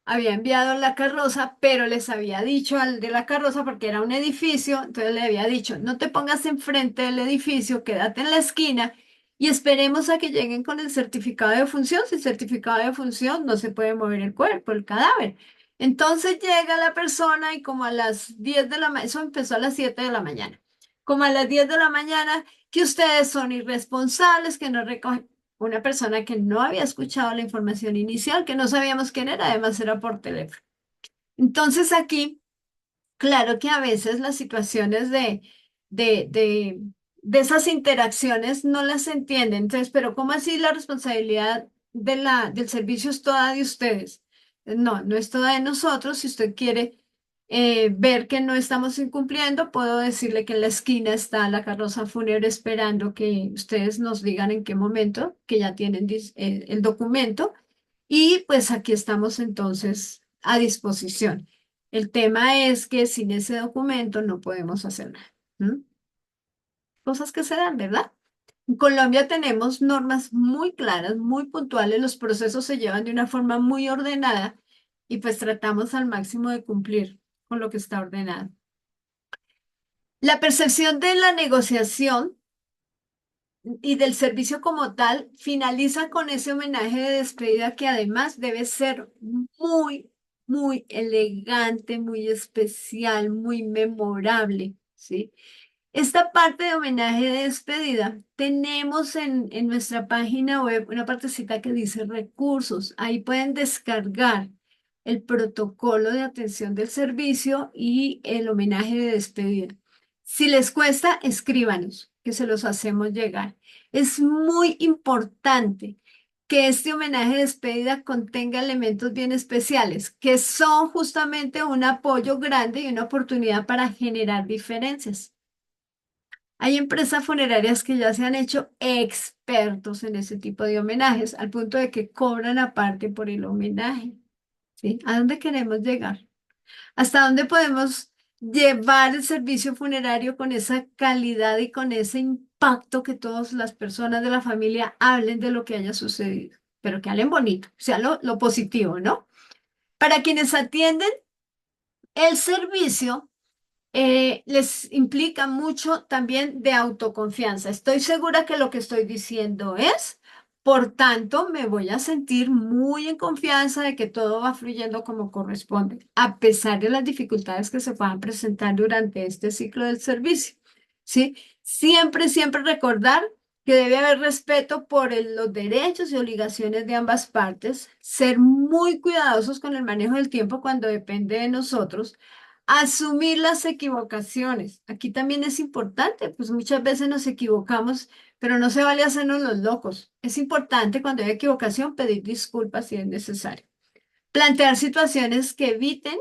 había enviado la carroza, pero les había dicho al de la carroza, porque era un edificio, entonces le había dicho, no te pongas enfrente del edificio, quédate en la esquina y esperemos a que lleguen con el certificado de función. Sin certificado de función no se puede mover el cuerpo, el cadáver. Entonces llega la persona y como a las 10 de la mañana, eso empezó a las 7 de la mañana, como a las 10 de la mañana, que ustedes son irresponsables, que no recogen una persona que no había escuchado la información inicial, que no sabíamos quién era, además era por teléfono. Entonces aquí, claro que a veces las situaciones de, de, de esas interacciones no las entienden. Entonces, pero ¿cómo así la responsabilidad del servicio es toda de ustedes? No, no es toda de nosotros. Si usted quiere ver que no estamos incumpliendo, puedo decirle que en la esquina está la carroza fúnebre esperando que ustedes nos digan en qué momento, que ya tienen el documento. Y pues aquí estamos entonces a disposición. El tema es que sin ese documento no podemos hacer nada. ¿M? Cosas que se dan, ¿verdad? En Colombia tenemos normas muy claras, muy puntuales, los procesos se llevan de una forma muy ordenada y pues tratamos al máximo de cumplir con lo que está ordenado. La percepción de la negociación y del servicio como tal finaliza con ese homenaje de despedida que además debe ser muy, muy elegante, muy especial, muy memorable, ¿sí? Esta parte de homenaje de despedida, tenemos en nuestra página web una partecita que dice recursos. Ahí pueden descargar el protocolo de atención del servicio y el homenaje de despedida. Si les cuesta, escríbanos, que se los hacemos llegar. Es muy importante que este homenaje de despedida contenga elementos bien especiales, que son justamente un apoyo grande y una oportunidad para generar diferencias. Hay empresas funerarias que ya se han hecho expertos en ese tipo de homenajes, al punto de que cobran aparte por el homenaje. ¿Sí? ¿A dónde queremos llegar? ¿Hasta dónde podemos llevar el servicio funerario con esa calidad y con ese impacto que todas las personas de la familia hablen de lo que haya sucedido? Pero que hablen bonito, sea lo positivo, ¿no? Para quienes atienden el servicio, les implica mucho también de autoconfianza. Estoy segura que lo que estoy diciendo es, por tanto, me voy a sentir muy en confianza de que todo va fluyendo como corresponde, a pesar de las dificultades que se puedan presentar durante este ciclo del servicio. ¿Sí? Siempre, siempre recordar que debe haber respeto por los derechos y obligaciones de ambas partes, ser muy cuidadosos con el manejo del tiempo cuando depende de nosotros. Asumir las equivocaciones. Aquí también es importante, pues muchas veces nos equivocamos, pero no se vale hacernos los locos. Es importante cuando hay equivocación pedir disculpas si es necesario. Plantear situaciones que eviten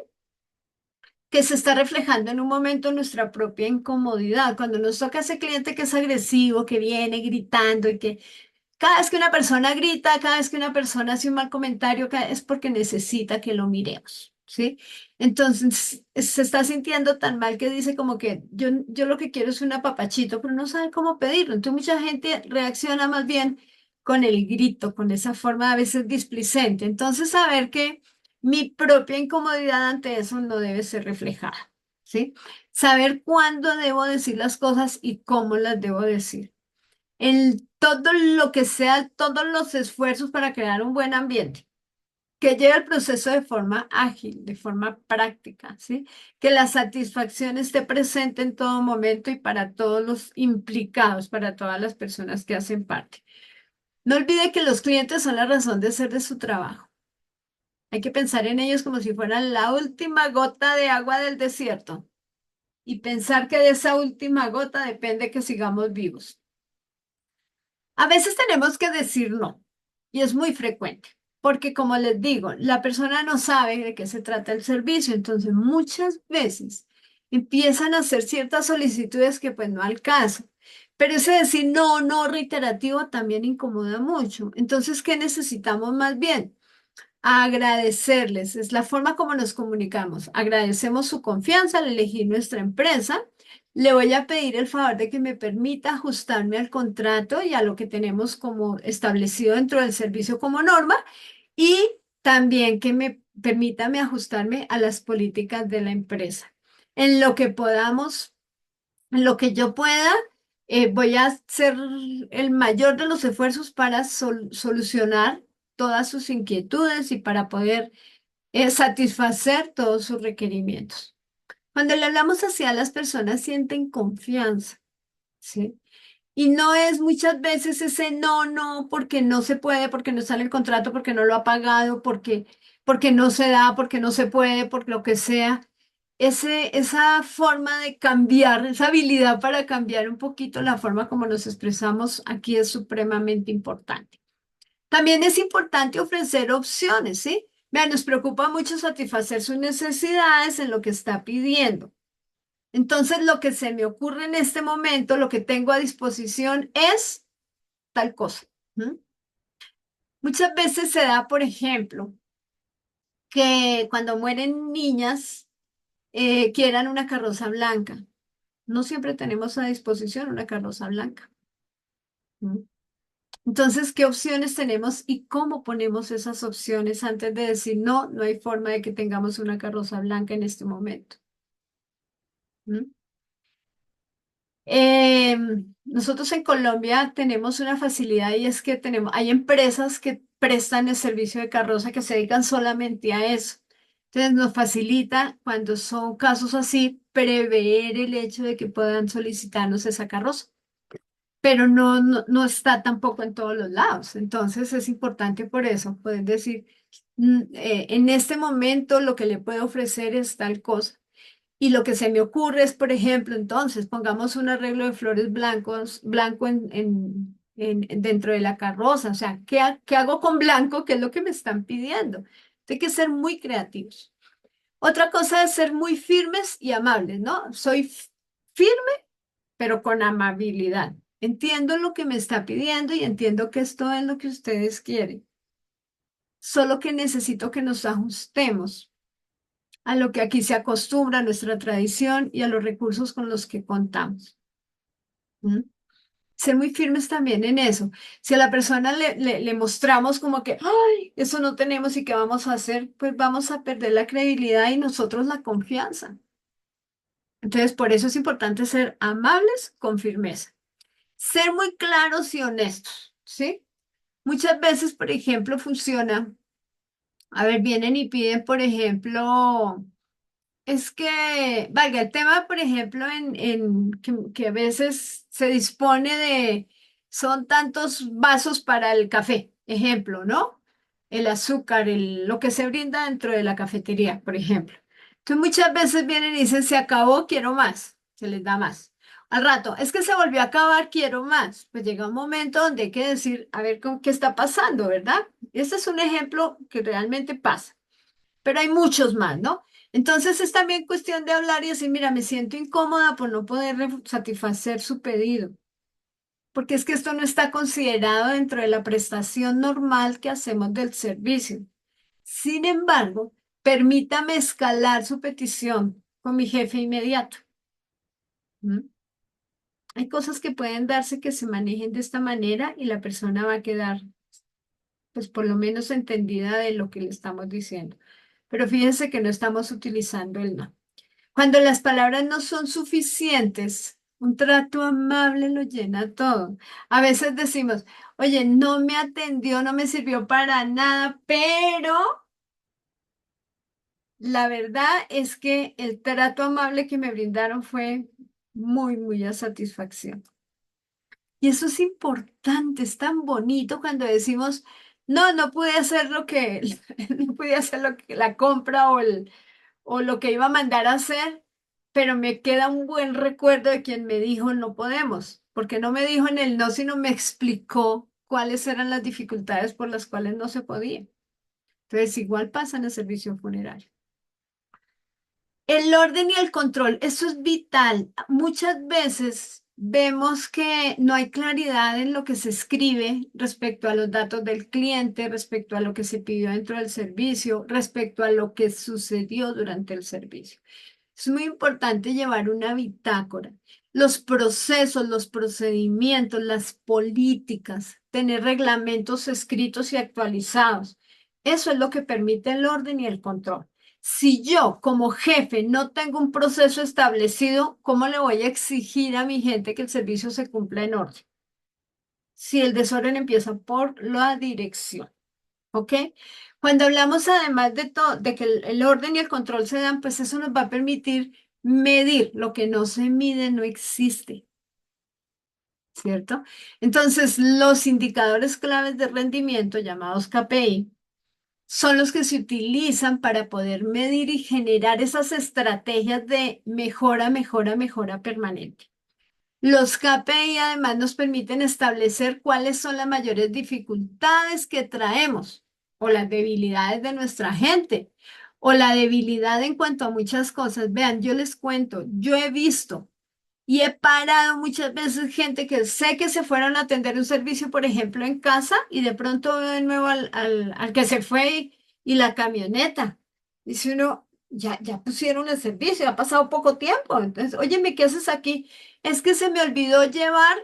que se está reflejando en un momento nuestra propia incomodidad. Cuando nos toca ese cliente que es agresivo, que viene gritando y que cada vez que una persona grita, cada vez que una persona hace un mal comentario, es porque necesita que lo miremos, ¿sí? Entonces, se está sintiendo tan mal que dice como que yo lo que quiero es un apapachito, pero no sabe cómo pedirlo. Entonces, mucha gente reacciona más bien con el grito, con esa forma a veces displicente. Entonces, saber que mi propia incomodidad ante eso no debe ser reflejada, ¿sí? Saber cuándo debo decir las cosas y cómo las debo decir. En todo lo que sea, todos los esfuerzos para crear un buen ambiente que lleve el proceso de forma ágil, de forma práctica, ¿sí? Que la satisfacción esté presente en todo momento y para todos los implicados, para todas las personas que hacen parte. No olvide que los clientes son la razón de ser de su trabajo. Hay que pensar en ellos como si fueran la última gota de agua del desierto y pensar que de esa última gota depende que sigamos vivos. A veces tenemos que decir no, y es muy frecuente, porque como les digo, la persona no sabe de qué se trata el servicio, entonces muchas veces empiezan a hacer ciertas solicitudes que pues no al caso. Pero ese decir no, no reiterativo también incomoda mucho. Entonces, ¿qué necesitamos más bien? Agradecerles, es la forma como nos comunicamos. Agradecemos su confianza al elegir nuestra empresa. Le voy a pedir el favor de que me permita ajustarme al contrato y a lo que tenemos como establecido dentro del servicio como norma y también que me permítame ajustarme a las políticas de la empresa. En lo que podamos, en lo que yo pueda, voy a hacer el mayor de los esfuerzos para solucionar todas sus inquietudes y para poder satisfacer todos sus requerimientos. Cuando le hablamos así a las personas sienten confianza, ¿sí? Y no es muchas veces ese no, no, porque no se puede, porque no sale el contrato, porque no lo ha pagado, porque no se da, porque no se puede, por lo que sea. Esa forma de cambiar, esa habilidad para cambiar un poquito la forma como nos expresamos aquí es supremamente importante. También es importante ofrecer opciones, ¿sí? Vean, nos preocupa mucho satisfacer sus necesidades en lo que está pidiendo. Entonces, lo que se me ocurre en este momento, lo que tengo a disposición es tal cosa. ¿M? Muchas veces se da, por ejemplo, que cuando mueren niñas, quieran una carroza blanca. No siempre tenemos a disposición una carroza blanca. ¿M? Entonces, ¿qué opciones tenemos y cómo ponemos esas opciones antes de decir no, no hay forma de que tengamos una carroza blanca en este momento? ¿M? Nosotros en Colombia tenemos una facilidad y es que hay empresas que prestan el servicio de carroza que se dedican solamente a eso. Entonces nos facilita cuando son casos así prever el hecho de que puedan solicitarnos esa carroza, pero no está tampoco en todos los lados. Entonces es importante por eso poder decir, en este momento lo que le puedo ofrecer es tal cosa. Y lo que se me ocurre es, por ejemplo, entonces pongamos un arreglo de flores blanco dentro de la carroza. O sea, ¿qué hago con blanco? ¿Qué es lo que me están pidiendo? Hay que ser muy creativos. Otra cosa es ser muy firmes y amables, ¿no? Soy firme, pero con amabilidad. Entiendo lo que me está pidiendo y entiendo que esto es lo que ustedes quieren. Solo que necesito que nos ajustemos a lo que aquí se acostumbra, a nuestra tradición y a los recursos con los que contamos. ¿Mm? Ser muy firmes también en eso. Si a la persona le mostramos como que, ay, eso no tenemos y qué vamos a hacer, pues vamos a perder la credibilidad y nosotros la confianza. Entonces, por eso es importante ser amables con firmeza. Ser muy claros y honestos, ¿sí? Muchas veces, por ejemplo, funciona. A ver, vienen y piden, por ejemplo, es que, valga, el tema, por ejemplo, que a veces se dispone de, son tantos vasos para el café, ejemplo, ¿no? El azúcar, lo que se brinda dentro de la cafetería, por ejemplo. Entonces muchas veces vienen y dicen, se acabó, quiero más, se les da más. Al rato, es que se volvió a acabar, quiero más. Pues llega un momento donde hay que decir, a ver, ¿qué está pasando, verdad? Este es un ejemplo que realmente pasa, pero hay muchos más, ¿no? Entonces es también cuestión de hablar y decir, mira, me siento incómoda por no poder satisfacer su pedido, porque es que esto no está considerado dentro de la prestación normal que hacemos del servicio. Sin embargo, permítame escalar su petición con mi jefe inmediato. ¿Mm? Hay cosas que pueden darse que se manejen de esta manera y la persona va a quedar, pues por lo menos entendida de lo que le estamos diciendo. pero fíjense que no estamos utilizando el no. Cuando las palabras no son suficientes, un trato amable lo llena todo. A veces decimos, oye, no me atendió, no me sirvió para nada, pero la verdad es que el trato amable que me brindaron fue muy a satisfacción. Y eso es importante, es tan bonito cuando decimos, no, no pude hacer lo que, no pude hacer lo que, la compra o lo que iba a mandar a hacer, pero me queda un buen recuerdo de quien me dijo no podemos, porque no me dijo en el no, sino me explicó cuáles eran las dificultades por las cuales no se podía. Entonces, igual pasa en el servicio funerario. El orden y el control, eso es vital. Muchas veces vemos que no hay claridad en lo que se escribe respecto a los datos del cliente, respecto a lo que se pidió dentro del servicio, respecto a lo que sucedió durante el servicio. Es muy importante llevar una bitácora. Los procesos, los procedimientos, las políticas, tener reglamentos escritos y actualizados. Eso es lo que permite el orden y el control. Si yo como jefe no tengo un proceso establecido, ¿cómo le voy a exigir a mi gente que el servicio se cumpla en orden? Si el desorden empieza por la dirección. ¿Ok? Cuando hablamos además de todo, de que el orden y el control se dan, pues eso nos va a permitir medir. Lo que no se mide no existe, ¿cierto? Entonces, los indicadores claves de rendimiento, llamados KPI, son los que se utilizan para poder medir y generar esas estrategias de mejora permanente. Los KPI además nos permiten establecer cuáles son las mayores dificultades que traemos o las debilidades de nuestra gente o la debilidad en cuanto a muchas cosas. Vean, yo les cuento, yo he visto y he parado muchas veces gente que sé que se fueron a atender un servicio, por ejemplo, en casa y de pronto veo de nuevo al que se fue y la camioneta. Dice uno, ya pusieron el servicio, ha pasado poco tiempo. Entonces, óyeme, ¿qué haces aquí? Es que se me olvidó llevar,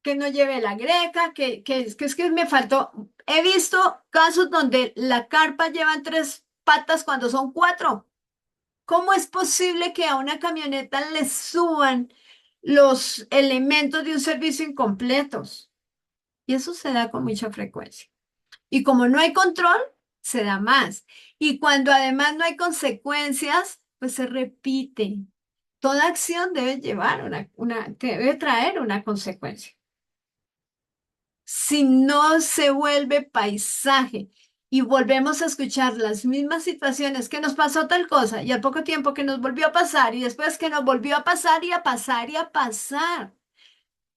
que no lleve la greca, que me faltó. He visto casos donde la carpa llevan tres patas cuando son cuatro. ¿Cómo es posible que a una camioneta le suban los elementos de un servicio incompletos? Y eso se da con mucha frecuencia. Y como no hay control, se da más. Y cuando además no hay consecuencias, pues se repite. Toda acción debe llevar debe traer una consecuencia. Si no se vuelve paisaje y volvemos a escuchar las mismas situaciones que nos pasó tal cosa y al poco tiempo que nos volvió a pasar y después que nos volvió a pasar y a pasar y a pasar.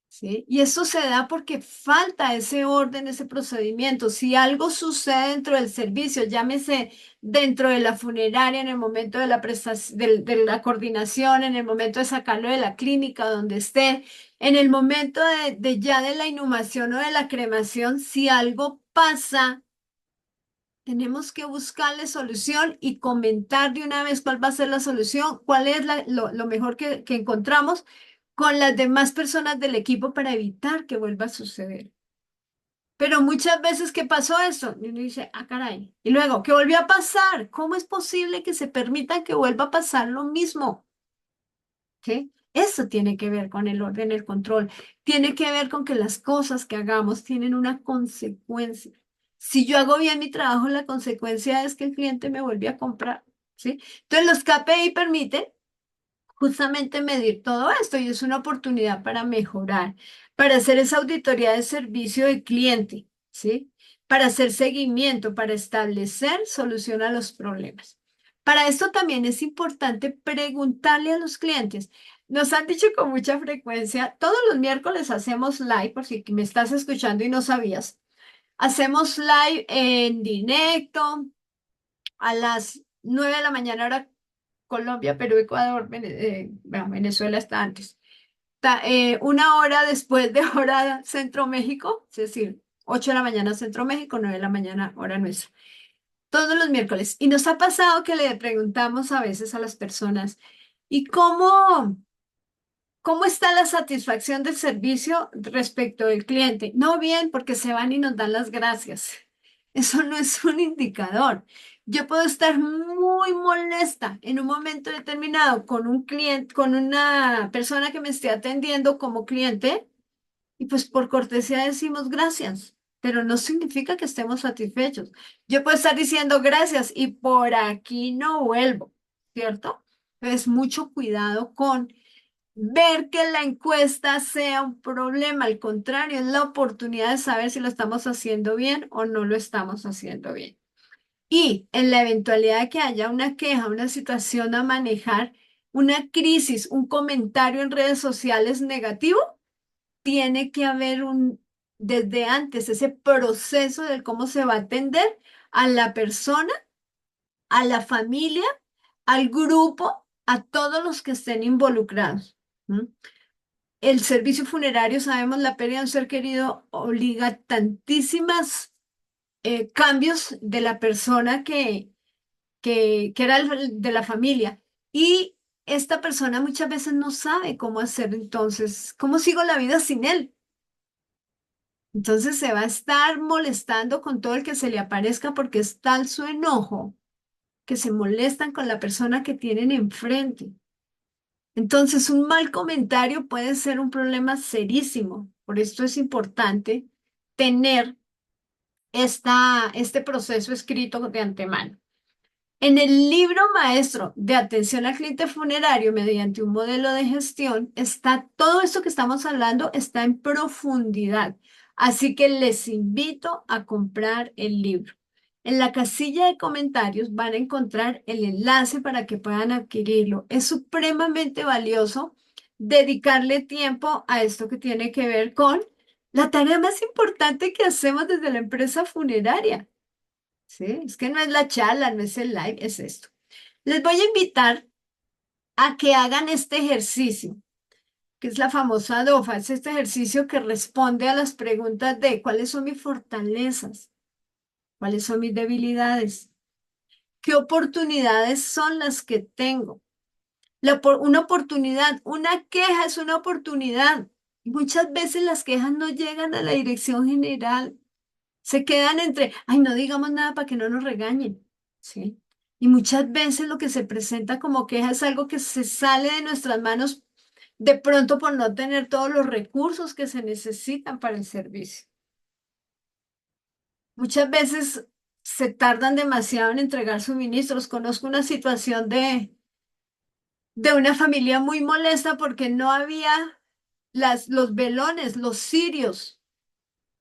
¿Sí? Y eso se da porque falta ese orden, ese procedimiento. Si algo sucede dentro del servicio, llámese dentro de la funeraria, en el momento de la prestación, de la coordinación, en el momento de sacarlo de la clínica, donde esté, en el momento de ya de la inhumación o de la cremación, si algo pasa, tenemos que buscarle solución y comentar de una vez cuál va a ser la solución, cuál es lo mejor que encontramos con las demás personas del equipo para evitar que vuelva a suceder. Pero muchas veces que pasó eso, y uno dice, ah, caray. Y luego, ¿qué volvió a pasar? ¿Cómo es posible que se permita que vuelva a pasar lo mismo? ¿Sí? Eso tiene que ver con el orden, el control. Tiene que ver con que las cosas que hagamos tienen una consecuencia. Si yo hago bien mi trabajo, la consecuencia es que el cliente me vuelve a comprar. ¿Sí? Entonces, los KPI permiten justamente medir todo esto y es una oportunidad para mejorar, para hacer esa auditoría de servicio del cliente, ¿sí? Para hacer seguimiento, para establecer solución a los problemas. Para esto también es importante preguntarle a los clientes. Nos han dicho con mucha frecuencia, todos los miércoles hacemos live, por si me estás escuchando y no sabías, hacemos live en directo a las 9 de la mañana hora Colombia, Perú, Ecuador, bueno, Venezuela está antes. Una hora después de hora Centro México, es decir, 8 de la mañana Centro México, 9 de la mañana hora nuestra. Todos los miércoles. Y nos ha pasado que le preguntamos a veces a las personas, ¿y cómo está la satisfacción del servicio respecto del cliente? No bien, porque se van y nos dan las gracias. Eso no es un indicador. Yo puedo estar muy molesta en un momento determinado con un cliente, con una persona que me esté atendiendo como cliente, y pues por cortesía decimos gracias, pero no significa que estemos satisfechos. Yo puedo estar diciendo gracias y por aquí no vuelvo, ¿cierto? Entonces, mucho cuidado con ver que la encuesta sea un problema. Al contrario, es la oportunidad de saber si lo estamos haciendo bien o no lo estamos haciendo bien. Y en la eventualidad de que haya una queja, una situación a manejar, una crisis, un comentario en redes sociales negativo, tiene que haber desde antes, ese proceso de cómo se va a atender a la persona, a la familia, al grupo, a todos los que estén involucrados. ¿M? El servicio funerario, sabemos, la pérdida de un ser querido obliga tantísimas cambios de la persona que era de la familia. Y esta persona muchas veces no sabe cómo hacer entonces, cómo sigo la vida sin él. Entonces se va a estar molestando con todo el que se le aparezca porque es tal su enojo que se molestan con la persona que tienen enfrente. Entonces un mal comentario puede ser un problema serísimo. Por esto es importante tener este proceso escrito de antemano. En el libro maestro de atención al cliente funerario mediante un modelo de gestión, está todo esto que estamos hablando, está en profundidad. Así que les invito a comprar el libro. En la casilla de comentarios van a encontrar el enlace para que puedan adquirirlo. Es supremamente valioso dedicarle tiempo a esto que tiene que ver con la tarea más importante que hacemos desde la empresa funeraria. ¿Sí? Es que no es la charla, no es el live, es esto. Les voy a invitar a que hagan este ejercicio, que es la famosa DOFA, es este ejercicio que responde a las preguntas de cuáles son mis fortalezas, cuáles son mis debilidades, qué oportunidades son las que tengo. Una oportunidad, una queja es una oportunidad. Muchas veces las quejas no llegan a la dirección general. Se quedan entre, ay, no digamos nada para que no nos regañen, ¿sí? Y muchas veces lo que se presenta como queja es algo que se sale de nuestras manos de pronto por no tener todos los recursos que se necesitan para el servicio. Muchas veces se tardan demasiado en entregar suministros. Conozco una situación de una familia muy molesta porque no había los velones, los cirios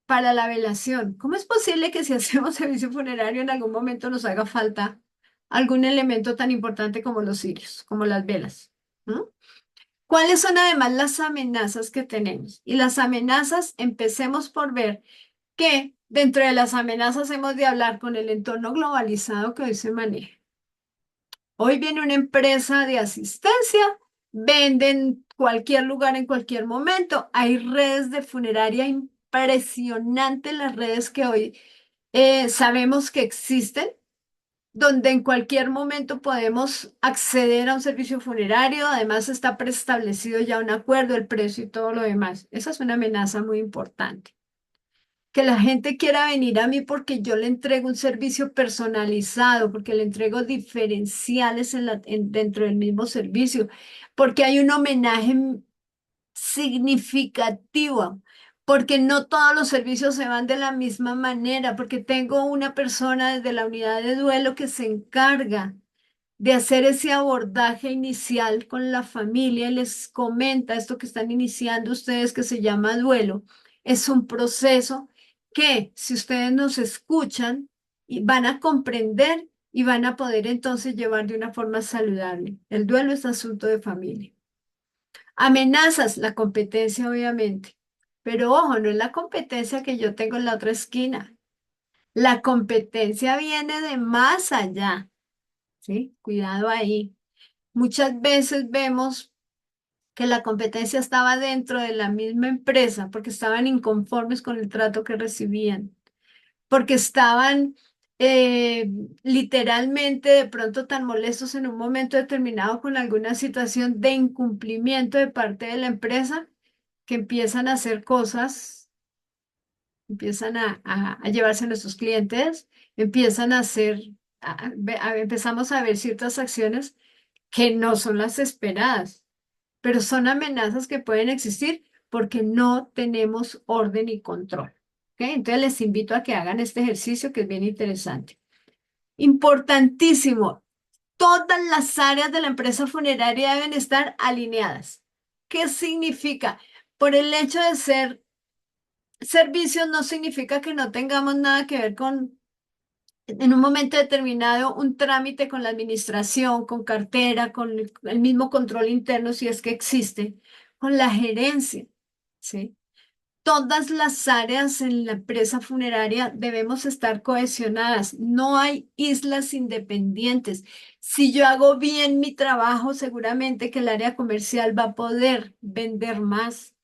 para la velación. ¿Cómo es posible que si hacemos servicio funerario en algún momento nos haga falta algún elemento tan importante como los cirios, como las velas? ¿Mm? ¿Cuáles son además las amenazas que tenemos? Y las amenazas, empecemos por ver que dentro de las amenazas hemos de hablar con el entorno globalizado que hoy se maneja. Hoy viene una empresa de asistencia, venden cualquier lugar en cualquier momento. Hay redes de funeraria impresionantes, las redes que hoy sabemos que existen, donde en cualquier momento podemos acceder a un servicio funerario. Además está preestablecido ya un acuerdo, el precio y todo lo demás. Esa es una amenaza muy importante. Que la gente quiera venir a mí porque yo le entrego un servicio personalizado, porque le entrego diferenciales dentro del mismo servicio, porque hay un homenaje significativo, porque no todos los servicios se van de la misma manera, porque tengo una persona desde la unidad de duelo que se encarga de hacer ese abordaje inicial con la familia y les comenta esto que están iniciando ustedes que se llama duelo. Es un proceso que si ustedes nos escuchan y van a comprender y van a poder entonces llevar de una forma saludable. El duelo es asunto de familia. Amenazas, la competencia obviamente, pero ojo, no es la competencia que yo tengo en la otra esquina. La competencia viene de más allá, ¿sí? Cuidado ahí. Muchas veces vemos que la competencia estaba dentro de la misma empresa porque estaban inconformes con el trato que recibían, porque estaban literalmente de pronto tan molestos en un momento determinado con alguna situación de incumplimiento de parte de la empresa que empiezan a hacer cosas, empiezan a llevarse a nuestros clientes, empiezan a hacer empezamos a ver ciertas acciones que no son las esperadas, pero son amenazas que pueden existir porque no tenemos orden y control. ¿Ok? Entonces les invito a que hagan este ejercicio que es bien interesante. Importantísimo, todas las áreas de la empresa funeraria deben estar alineadas. ¿Qué significa? Por el hecho de ser servicios no significa que no tengamos nada que ver con, en un momento determinado, un trámite con la administración, con cartera, con el mismo control interno, si es que existe, con la gerencia, ¿sí? Todas las áreas en la empresa funeraria debemos estar cohesionadas. No hay islas independientes. Si yo hago bien mi trabajo, seguramente que el área comercial va a poder vender más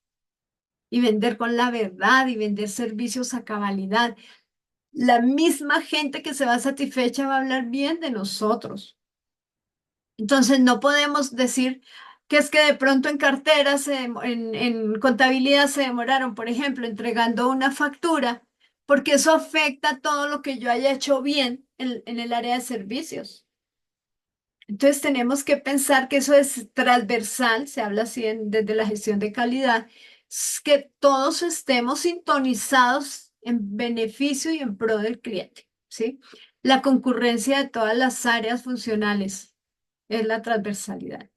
y vender con la verdad y vender servicios a cabalidad. La misma gente que se va satisfecha va a hablar bien de nosotros. Entonces no podemos decir que es que de pronto en cartera, en contabilidad se demoraron, por ejemplo, entregando una factura, porque eso afecta todo lo que yo haya hecho bien en el área de servicios. Entonces tenemos que pensar que eso es transversal, se habla así desde la gestión de calidad, es que todos estemos sintonizados en beneficio y en pro del cliente, ¿sí? La concurrencia de todas las áreas funcionales es la transversalidad.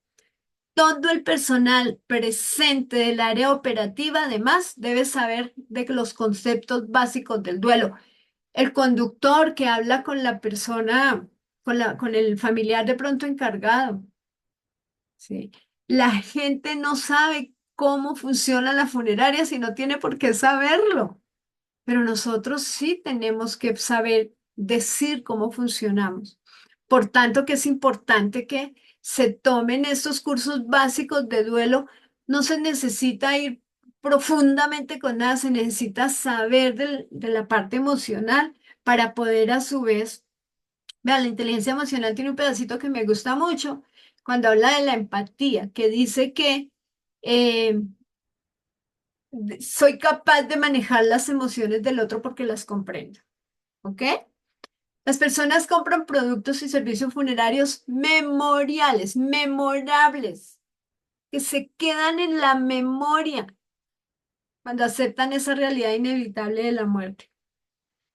Todo el personal presente del área operativa, además, debe saber de los conceptos básicos del duelo. El conductor que habla con la persona, con el familiar de pronto encargado, ¿sí? La gente no sabe cómo funciona la funeraria si no tiene por qué saberlo, pero nosotros sí tenemos que saber decir cómo funcionamos. Por tanto, que es importante que se tomen estos cursos básicos de duelo. No se necesita ir profundamente con nada, se necesita saber de la parte emocional para poder a su vez, vean, la inteligencia emocional tiene un pedacito que me gusta mucho cuando habla de la empatía, que dice que eh, soy capaz de manejar las emociones del otro porque las comprendo. ¿Ok? Las personas compran productos y servicios funerarios memoriales, memorables, que se quedan en la memoria cuando aceptan esa realidad inevitable de la muerte.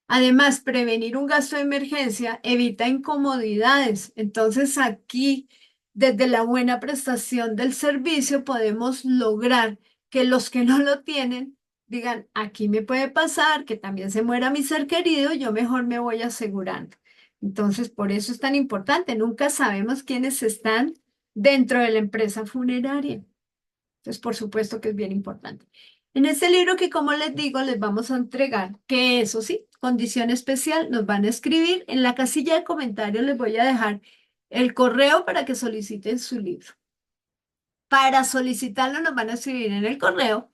Además, prevenir un gasto de emergencia evita incomodidades. Entonces, aquí, desde la buena prestación del servicio, podemos lograr que los que no lo tienen digan, aquí me puede pasar, que también se muera mi ser querido, yo mejor me voy asegurando. Entonces, por eso es tan importante. Nunca sabemos quiénes están dentro de la empresa funeraria. Entonces, por supuesto que es bien importante. En este libro que, como les digo, les vamos a entregar, que eso sí, condición especial, nos van a escribir. En la casilla de comentarios les voy a dejar el correo para que soliciten su libro. Para solicitarlo nos van a escribir en el correo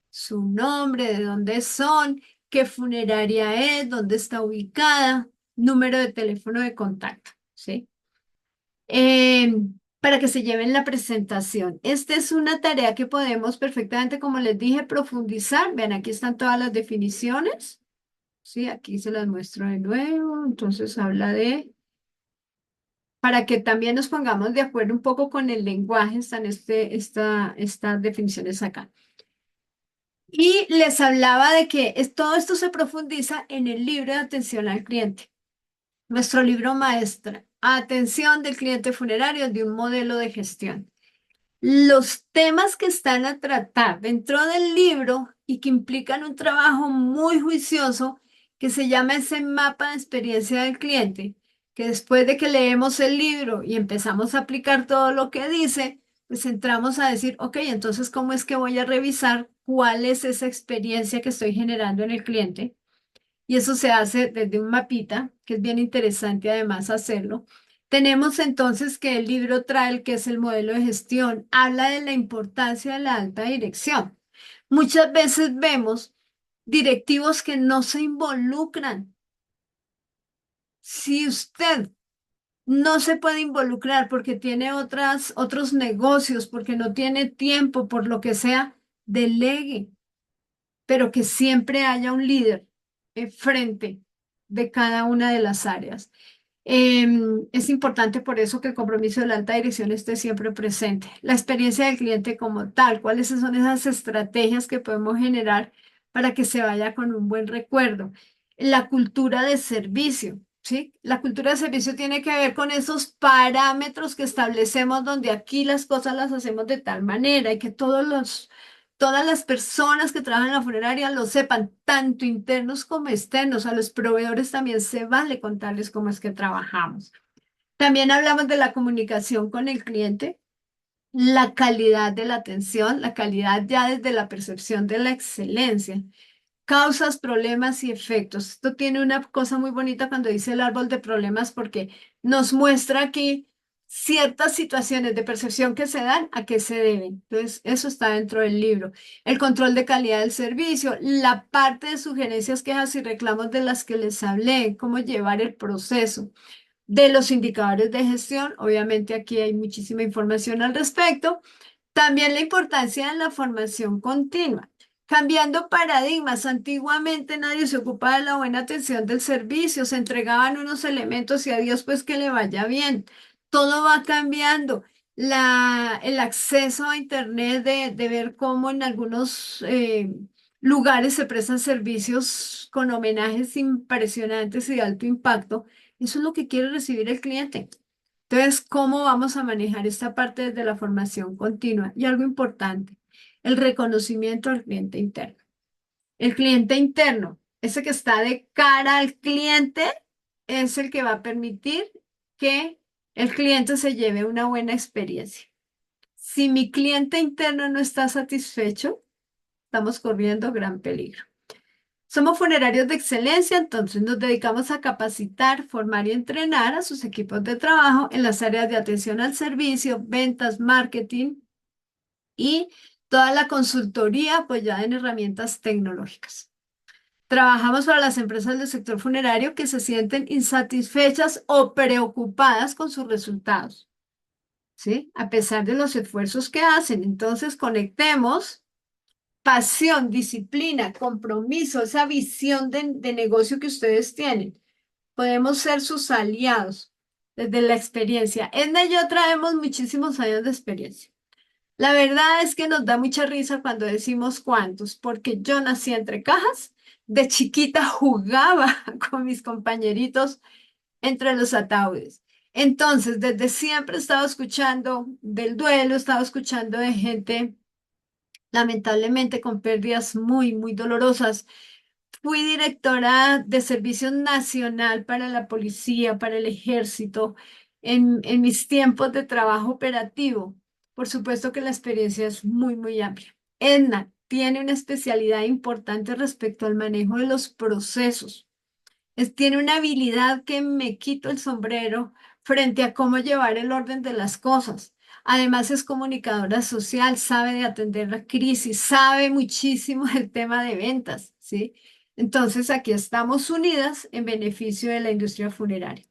su nombre, de dónde son, qué funeraria es, dónde está ubicada, número de teléfono de contacto, ¿sí? eh, para que se lleven la presentación. Esta es una tarea que podemos perfectamente, como les dije, profundizar. Vean, aquí están todas las definiciones. Sí, aquí se las muestro de nuevo. Entonces habla de, para que también nos pongamos de acuerdo un poco con el lenguaje, están estas definiciones acá. Y les hablaba de que todo esto se profundiza en el libro de atención al cliente. Nuestro libro maestra, Atención del cliente funerario de un modelo de gestión. Los temas que están a tratar dentro del libro y que implican un trabajo muy juicioso que se llama ese mapa de experiencia del cliente, que después de que leemos el libro y empezamos a aplicar todo lo que dice, pues entramos a decir, ok, entonces, ¿cómo es que voy a revisar cuál es esa experiencia que estoy generando en el cliente? Y eso se hace desde un mapita, que es bien interesante además hacerlo. Tenemos entonces que el libro trae el que es el modelo de gestión, habla de la importancia de la alta dirección. Muchas veces vemos directivos que no se involucran. Si usted no se puede involucrar porque tiene otros negocios, porque no tiene tiempo, por lo que sea, delegue, pero que siempre haya un líder frente de cada una de las áreas. Es importante por eso que el compromiso de la alta dirección esté siempre presente. La experiencia del cliente como tal, cuáles son esas estrategias que podemos generar para que se vaya con un buen recuerdo. La cultura de servicio, ¿sí? La cultura de servicio tiene que ver con esos parámetros que establecemos donde aquí las cosas las hacemos de tal manera y que todas las personas que trabajan en la funeraria lo sepan, tanto internos como externos. A los proveedores también se vale contarles cómo es que trabajamos. También hablamos de la comunicación con el cliente, la calidad de la atención, la calidad ya desde la percepción de la excelencia. Causas, problemas y efectos. Esto tiene una cosa muy bonita cuando dice el árbol de problemas porque nos muestra aquí ciertas situaciones de percepción que se dan, a qué se deben. Entonces, eso está dentro del libro. El control de calidad del servicio, la parte de sugerencias, quejas y reclamos de las que les hablé, cómo llevar el proceso. De los indicadores de gestión, obviamente aquí hay muchísima información al respecto. También la importancia de la formación continua. Cambiando paradigmas, antiguamente nadie se ocupaba de la buena atención del servicio, se entregaban unos elementos y a Dios pues que le vaya bien. Todo va cambiando. El acceso a Internet de ver cómo en algunos lugares se prestan servicios con homenajes impresionantes y de alto impacto, eso es lo que quiere recibir el cliente. Entonces, ¿cómo vamos a manejar esta parte desde la formación continua? Y algo importante, el reconocimiento al cliente interno. El cliente interno, ese que está de cara al cliente, es el que va a permitir que el cliente se lleve una buena experiencia. Si mi cliente interno no está satisfecho, estamos corriendo gran peligro. Somos funerarios de excelencia, entonces nos dedicamos a capacitar, formar y entrenar a sus equipos de trabajo en las áreas de atención al servicio, ventas, marketing y toda la consultoría apoyada en herramientas tecnológicas. Trabajamos para las empresas del sector funerario que se sienten insatisfechas o preocupadas con sus resultados, ¿sí? A pesar de los esfuerzos que hacen. Entonces, conectemos pasión, disciplina, compromiso, esa visión de negocio que ustedes tienen. Podemos ser sus aliados desde la experiencia. Edna y yo traemos muchísimos años de experiencia. La verdad es que nos da mucha risa cuando decimos cuántos, porque yo nací entre cajas, de chiquita jugaba con mis compañeritos entre los ataúdes. Entonces, desde siempre he estado escuchando del duelo, he estado escuchando de gente lamentablemente con pérdidas muy, muy dolorosas. Fui directora de Servicio Nacional para la Policía, para el Ejército, en mis tiempos de trabajo operativo. Por supuesto que la experiencia es muy, muy amplia. Edna tiene una especialidad importante respecto al manejo de los procesos. Tiene una habilidad que me quito el sombrero frente a cómo llevar el orden de las cosas. Además es comunicadora social, sabe de atender la crisis, sabe muchísimo del tema de ventas, ¿sí? Entonces aquí estamos unidas en beneficio de la industria funeraria.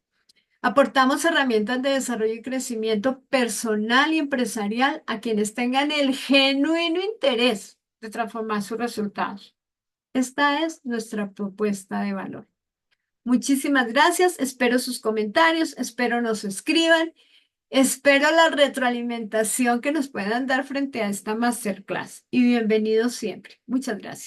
Aportamos herramientas de desarrollo y crecimiento personal y empresarial a quienes tengan el genuino interés de transformar sus resultados. Esta es nuestra propuesta de valor. Muchísimas gracias, espero sus comentarios, espero nos escriban, espero la retroalimentación que nos puedan dar frente a esta masterclass y bienvenidos siempre. Muchas gracias.